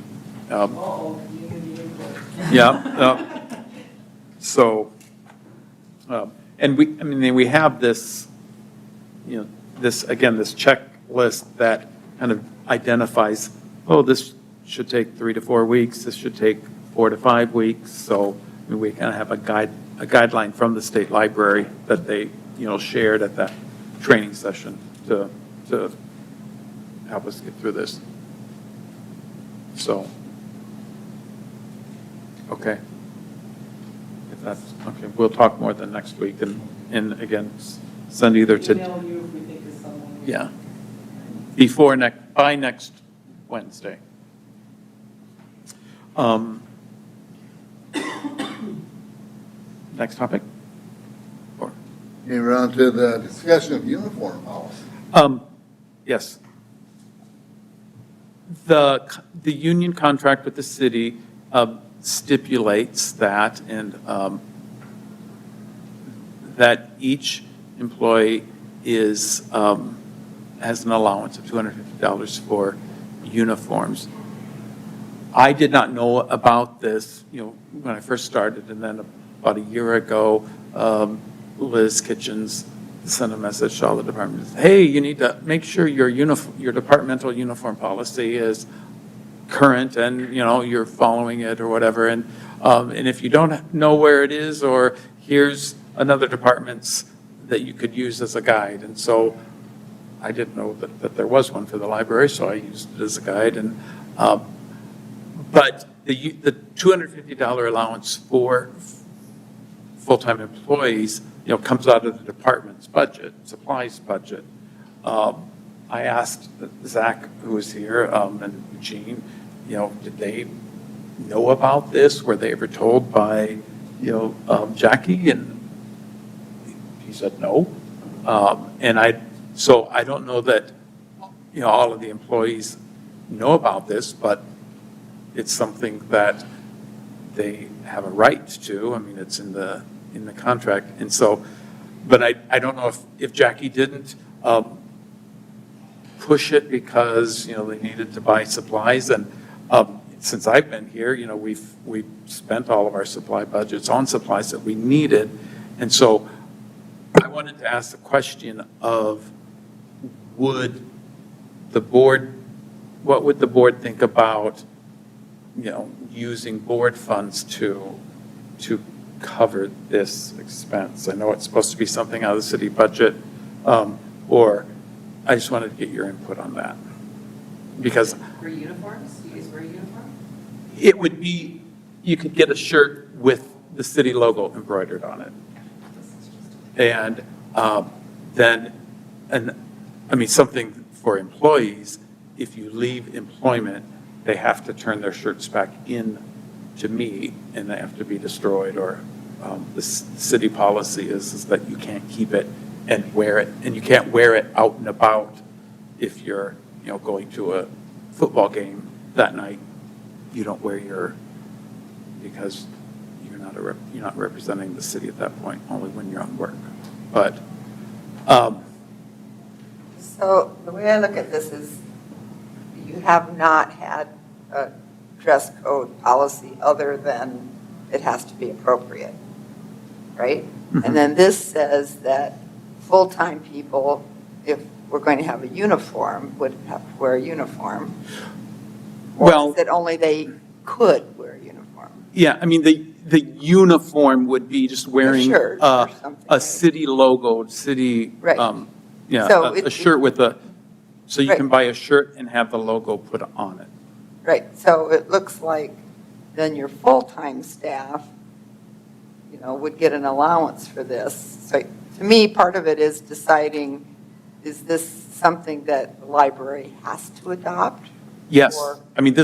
Community input. yeah. So, and I mean, we have this, you know, this checklist that kind of identifies, oh, this should take 3 to 4 weeks, this should take 4 to 5 weeks. So, I mean, we kind of have a guideline from the state library that they, you know, shared at that training session to help us get through this. So, okay. If that's, okay, we'll talk more than next week, and again, send either to, Email you if we think of someone. yeah, by next Wednesday. Next topic? Or, Came around to the discussion of uniform policy. yes. The union contract with the city stipulates that, and that each employee is, has an allowance of $250 for uniforms. I did not know about this, when I first started, and then about a year ago, Liz Kitchens sent a message to all the departments, hey, you need to make sure your departmental uniform policy is current and, you're following it or whatever. And if you don't know where it is, or here's another department's that you could use as a guide. And so I didn't know that there was one for the library, so I used it as a guide. And but the $250 allowance for full-time employees, comes out of the department's budget, supplies budget. I asked Zach, who was here, and Gene, did they know about this? Were they ever told by, Jackie? And he said no. So I don't know that, all of the employees know about this, but it's something that they have a right to. I mean, it's in the contract. And so, but I don't know if Jackie didn't push it because, they needed to buy supplies. And since I've been here, we've spent all of our supply budgets on supplies that we needed. And so I wanted to ask the question of, what would the board think about, using board funds to cover this expense? I know it's supposed to be something out of the city budget, or I just wanted to get your input on that. Because For uniforms, do you guys wear a uniform? it would be, you could get a shirt with the city logo embroidered on it. And something for employees, if you leave employment, they have to turn their shirts back in to me, and they have to be destroyed, or the city policy is that you can't keep it and wear it, and you can't wear it out and about if you're, going to a football game that night. You don't wear because you're not representing the city at that point, only when you're on work. But So the way I look at this is you have not had a dress code policy other than it has to be appropriate, right? Mhm. And then this says that full-time people, if we're going to have a uniform, would have to wear a uniform. Or Well- is it only they could wear a uniform? yeah, I mean, the uniform would be just wearing shirt or something, a right? city logo, city, Right. yeah, So a shirt with so you Right. can buy a shirt and have the logo put on it. Right, so it looks like then your full-time staff, would get an allowance for this. So to me, part of it is deciding, is this something that the library has to adopt? Yes, Or- I mean,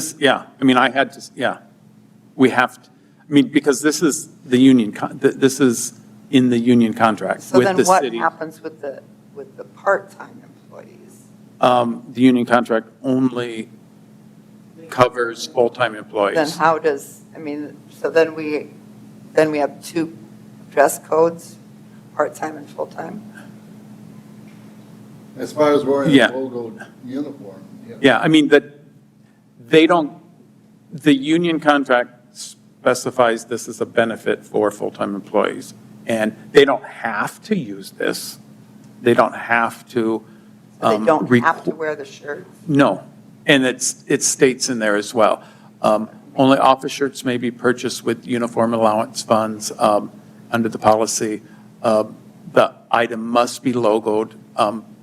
I had to, we have to, because this is the union, this is in the union contract So with then the what city. happens with the part-time employees? The union contract only covers full-time employees. Then how does, so then we have two dress codes, part-time and full-time? As far as wearing Yeah. a logo uniform. Yeah, I mean, the union contract specifies this as a benefit for full-time employees, and they don't have to use this. They don't have to. So they don't have to wear the shirts? No, and it states in there as well. Only office shirts may be purchased with uniform allowance funds under the policy. The item must be logoed,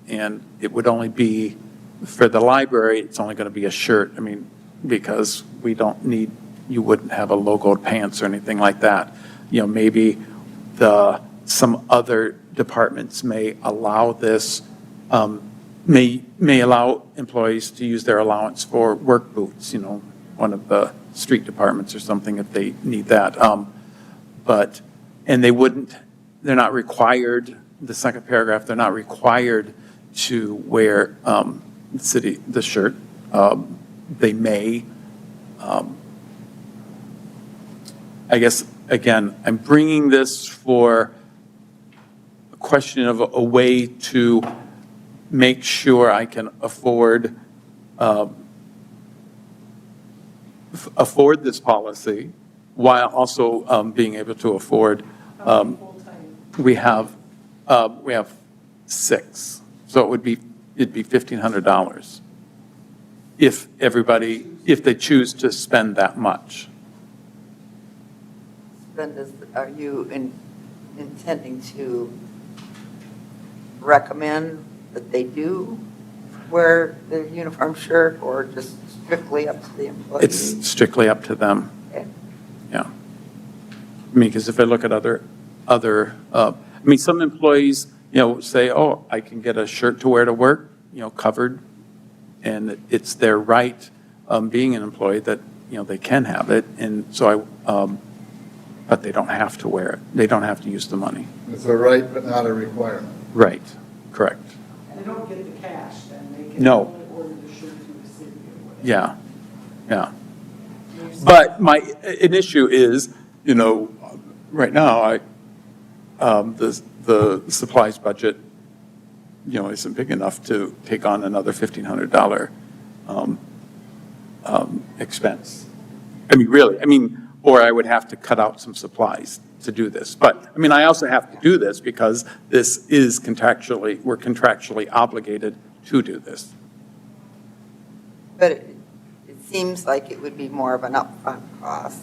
and it would only be, for the library, it's only going to be a shirt. Because we don't need, you wouldn't have a logoed pants or anything like that. Maybe some other departments may allow this, may allow employees to use their allowance for work boots, one of the street departments or something if they need that. And they're not required, the second paragraph, they're not required to wear the shirt. They may. I guess, again, I'm bringing this for a question of a way to make sure I can afford this policy while also being able to afford, How many full-time? we have 6, so it'd be $1,500 if they choose to spend that much. Then are you intending to recommend that they do wear the uniform shirt, or just strictly up to the employee? It's strictly up to them, Okay. yeah. I mean, because if I look at some employees, say, oh, I can get a shirt to wear to work, covered, and it's their right, being an employee, that, they can have it, and so but they don't have to wear it. They don't have to use the money. It's a right but not a requirement. Right, correct. They don't get the cash, then they can No. only order the shirt through the city or whatever. Yeah, yeah. But an issue is, right now, the supplies budget, isn't big enough to take on another $1,500 expense. Or I would have to cut out some supplies to do this. But, I also have to do this because this is we're contractually obligated to do this. But it seems like it would be more of an upfront cost.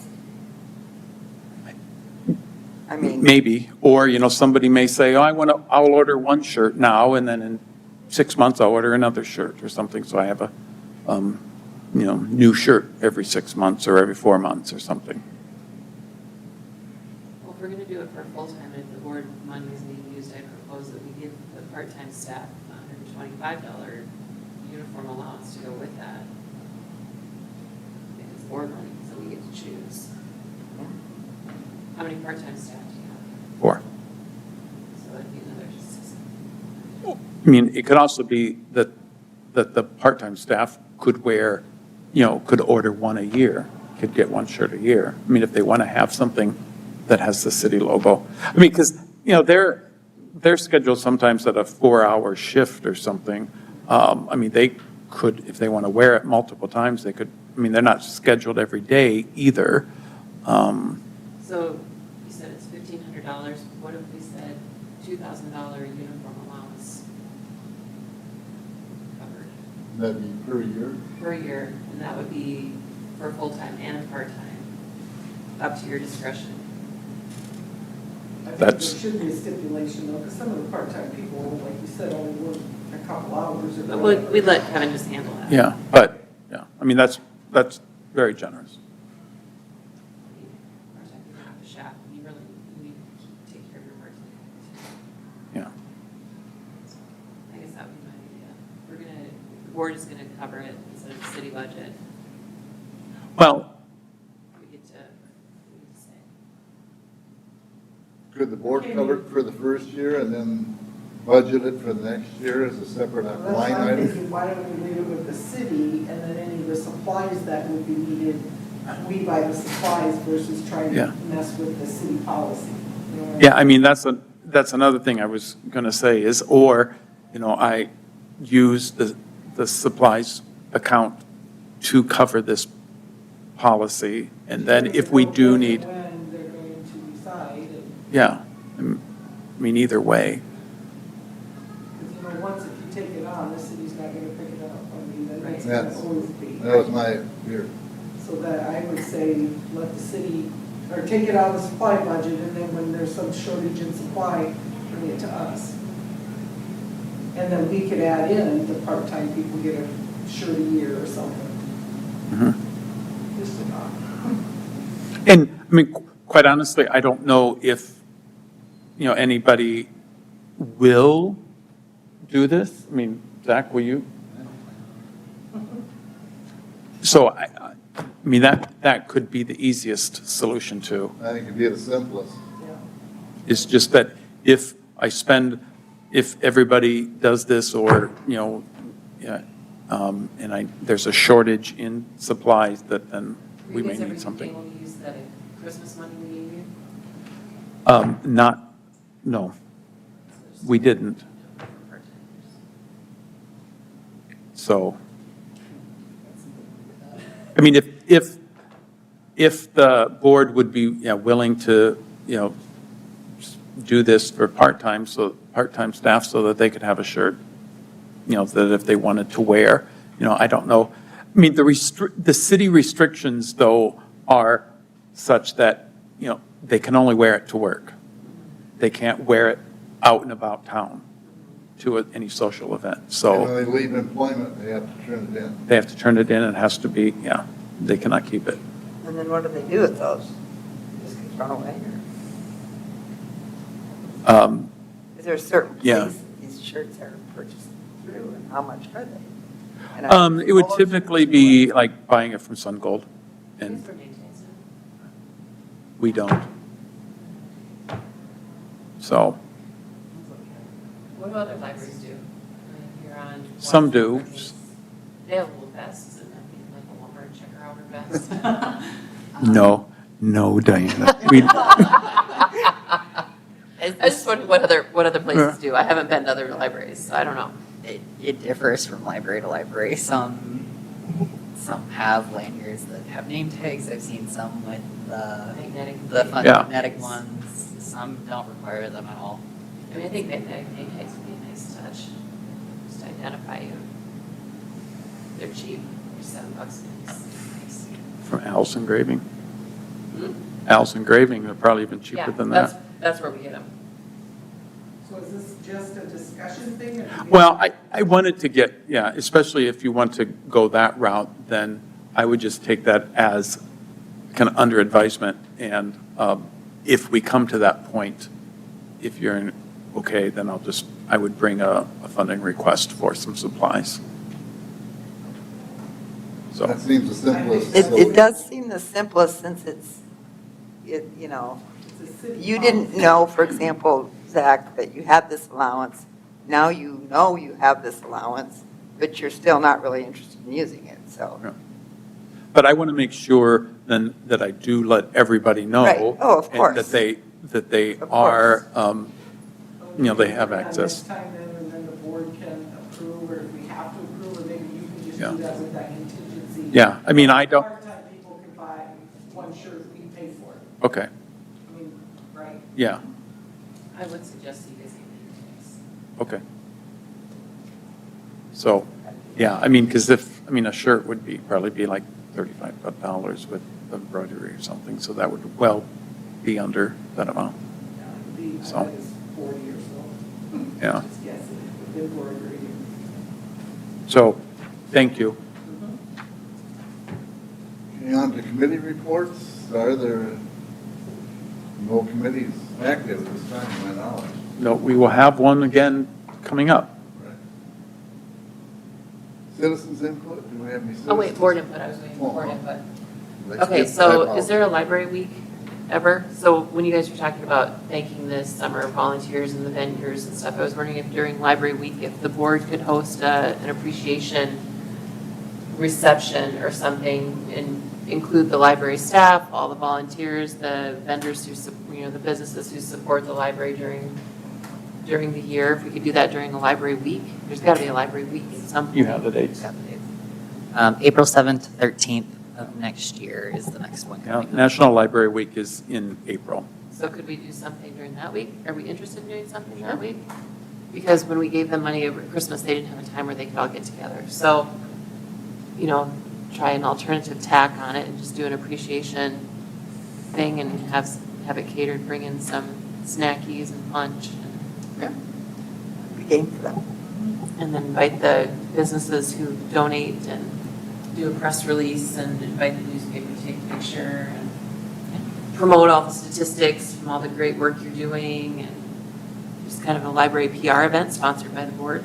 Maybe, or, somebody may say, oh, I'll order one shirt now, and then in 6 months, I'll order another shirt or something, so I have a, new shirt every 6 months or every 4 months or something. Well, if we're going to do it for full-time, and if the board money is being used, I propose that we give the part-time staff $125 uniform allowance to go with that. If it's board money, so we get to choose. How many part-time staff do you have? 4. So that'd be another 6. It could also be that the part-time staff could wear, could order one a year, could get one shirt a year. If they want to have something that has the city logo. Because, they're scheduled sometimes at a 4-hour shift or something. They could, if they want to wear it multiple times, they could, they're not scheduled every day either. So you said it's $1,500. What if we said $2,000 uniform allowance covered That'd be per year. per year? And that would be for full-time and part-time, up to your discretion. I think That's- there should be a stipulation though, because some of the part-time people, like you said, only work a couple hours or But whatever. we'd let Kevin just handle that. Yeah, but, that's very generous. Part-time people have to shop, and you really need to take care of your part-time. Yeah. I guess that would be my idea. The board is gonna cover it instead of the city budget. Well, We get to say. Could the board cover it for the first year and then budget it for the next year as a separate Well, line that's why I'm item? thinking, why don't we leave it with the city, and then any of the supplies that would be needed, we buy the supplies versus trying Yeah. to mess with the city policy. You know what I yeah, that's another thing I was going to say is, or, I use the supplies account to cover this policy, and then if we do need, When they're going to decide, and, yeah, either way. because, once if you take it on, the city's not gonna pick it up, then it's Right. gonna always be. That was my fear. So that I would say, let the city, or take it out of the supply budget, and then when there's some shortage in supply, bring it to us. And then we could add in the part-time people get a shirt a year or something. Mhm. Just a thought. And, quite honestly, I don't know if, anybody will do this. Zach, will you? So, that could be the easiest solution too. I think it'd be the simplest. Yeah. It's just that if everybody does this or, yeah, and there's a shortage in supplies, that then we may need something. Were you guys ever able to use that Christmas money we gave you? No, we didn't. So, I mean, if the board would be, willing to, do this for part-time staff so that they could have a shirt, that if they wanted to wear, I don't know. I mean, the city restrictions, though, are such that, they can only wear it to work. They can't wear it out and about town to any social event. And So when they leave employment, they have to turn it in. they have to turn it in, and it has to be, they cannot keep it. And then what do they do with those? Just get thrown away? Is there a certain Yeah. place these shirts are purchased through, and how much are they? And It would typically be like buying it from Sun Gold, and It's for maintenance. we don't. So, What do other libraries do? I mean, if you're on. Some do. They have little vests and like a Walmart checker outer vest. no, Diana. We, I just wondered what other places do. I haven't been to other libraries, so I don't know. It differs from library to library. Some have lanyards that have name tags. I've seen some with the fun Yeah. magnetic ones. Some don't require them at all. I mean, I think magnetic name tags would be a nice touch, just to identify you. They're cheap, they're $7 nice. from Al's Engraving. Hmm? Al's Engraving, they're probably even cheaper Yeah, than that. that's where we get them. So is this just a discussion thing? Or do you- Well, I wanted to get, especially if you want to go that route, then I would just take that as kind of under advisement. And if we come to that point, if you're okay, then I would bring a funding request for some supplies. So, That seems the simplest. It does seem the simplest since it's, It's a city you didn't policy. know, for example, Zach, that you had this allowance. Now you know you have this allowance, but you're still not really interested in using it, so. yeah. But I want to make sure then that I do let everybody know. Right. Oh, of and course. That they Of are, course. they have access. Next time then, and then the board can approve, or if we have to approve, or maybe you can just Yeah. do that with that contingency. Yeah, I mean, I don't, Part-time people can buy one shirt, we pay for it. okay, I mean, right? yeah, I would suggest you guys get name tags. okay. So, yeah, I mean, because a shirt would probably be like $35 with embroidery or something, so that would well be under that amount. Yeah, it would be, So. I bet it's 40 or so. Yeah. Just guessing, with embroidery. So, thank you. Okay, on to committee reports. Are there no committees active at this time, to my knowledge? No, we will have one again coming up. Right. Citizens input, do we have any citizens? Oh, wait, board input, I was waiting for board Oh. input. Let's Okay, get so that is there a library week ever? So when you guys were talking about thanking the summer volunteers and the vendors and stuff, I was wondering if during library week, if the board could host an appreciation reception or something and include the library staff, all the volunteers, the vendors who, the businesses who support the library during the year. If we could do that during a library week, there's got to be a library week at some point. You have the dates. Got the dates. April 7th to 13th of next year is the next one Yeah, coming up. National Library Week is in April. So could we do something during that week? Are we interested in doing something that week? Because when we gave them money over Christmas, they didn't have a time where they could all get together. So, try an alternative tack on it and just do an appreciation thing and have it catered, bring in some snackies and lunch. The game for that. And then invite the businesses who donate and do a press release and invite the newspaper to take a picture and promote all the statistics from all the great work you're doing and just kind of a library PR event sponsored by the board.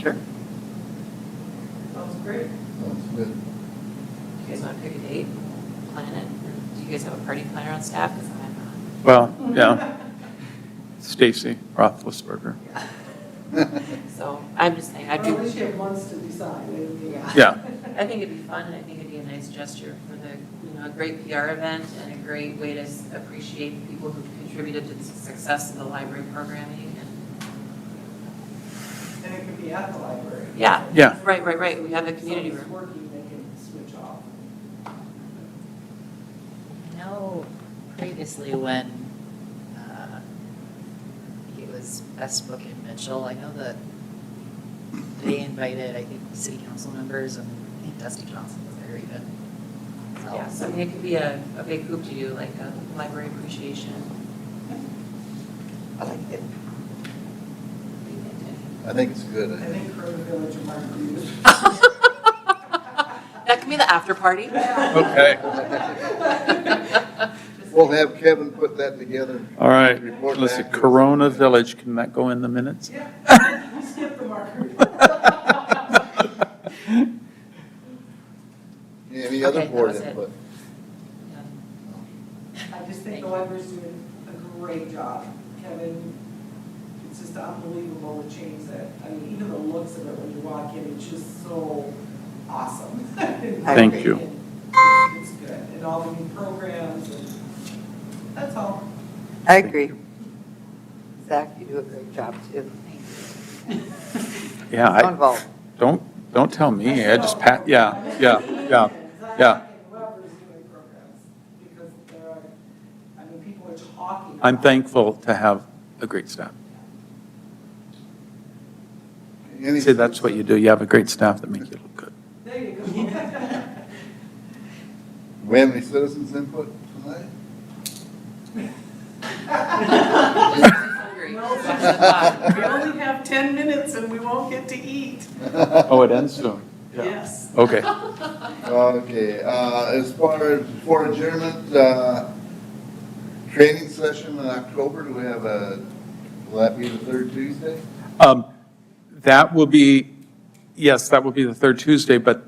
Sure. Sounds great. Sounds good. You guys want to pick a date, plan it? Or do you guys have a party planner on staff? Because I'm not. Well, yeah. Stacy Roethlisberger. So I'm just saying, I'd Well, at least be, you have months to decide. Yeah. I think it'd be fun, and I think it'd be a nice gesture for the, a great PR event and a great way to appreciate the people who contributed to the success of the library programming. And it could be at the library. Yeah. Yeah. Right. We have a If community somebody's room. working, they can switch off. I know previously when it was Best Book in Mitchell, I know that they invited, I think, city council members, and I think Dusty Johnson was there even. So- Yeah, so I mean, it could be a big hoop to do, like a library appreciation. I like it. I think it's good. I think Corona Village and Margaret. That can be the after party. Okay. We'll have Kevin put that together. All right, Report let's see, back to us. Corona Village, can that go in the minutes? Yeah, we skipped the Margaret. Any other Okay, that board was it. input? I just think the library's doing a great job. Kevin, it's just unbelievable the change that, I mean, even the looks of it when you walk in, it's just so awesome. Thank you. It's good, and all the new programs, and that's all. I agree. Zach, you do a great job too. Yeah, So involved. don't tell me, I just pat, yeah. Zach Yeah. and whoever's doing programs, because there are, I mean, people are talking. I'm about it. thankful to have a great staff. Any See, that's what you do, you have a great staff that make you look good. There you go. We have any citizens input tonight? Hungry. We only have 10 minutes and we won't get to eat. Oh, it ends soon? Yes. Okay. Okay, as far as before adjournment, training session in October, do we have will that be the third Tuesday? That will be, yes, that will be the third Tuesday, but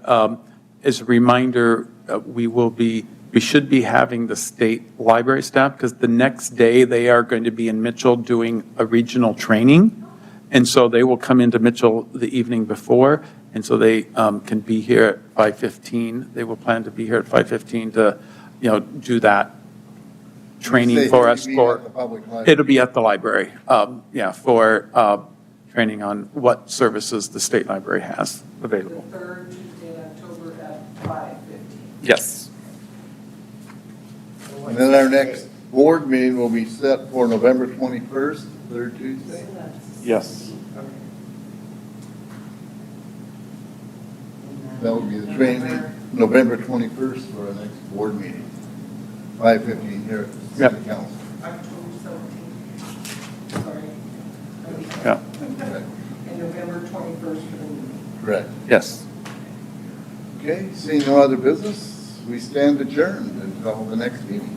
as a reminder, we should be having the state library staff, because the next day they are going to be in Mitchell doing a regional training. And so they will come into Mitchell the evening before, and so they can be here at 5:15. They will plan to be here at 5:15 to, do that training Say for it'll us be for. at the public library. It'll be at the library, for training on what services the state library has The available. third Tuesday in October at 5:15. Yes. And then our next board meeting will be set for November 21st, third Tuesday. Yes. That will be the training, November 21st for our next board meeting. 5:15 here at the Yep. city council. October 17th. Sorry. Yeah. And November 21st for the meeting. Correct. Yes. Okay, seeing no other business, we stand adjourned until the next meeting.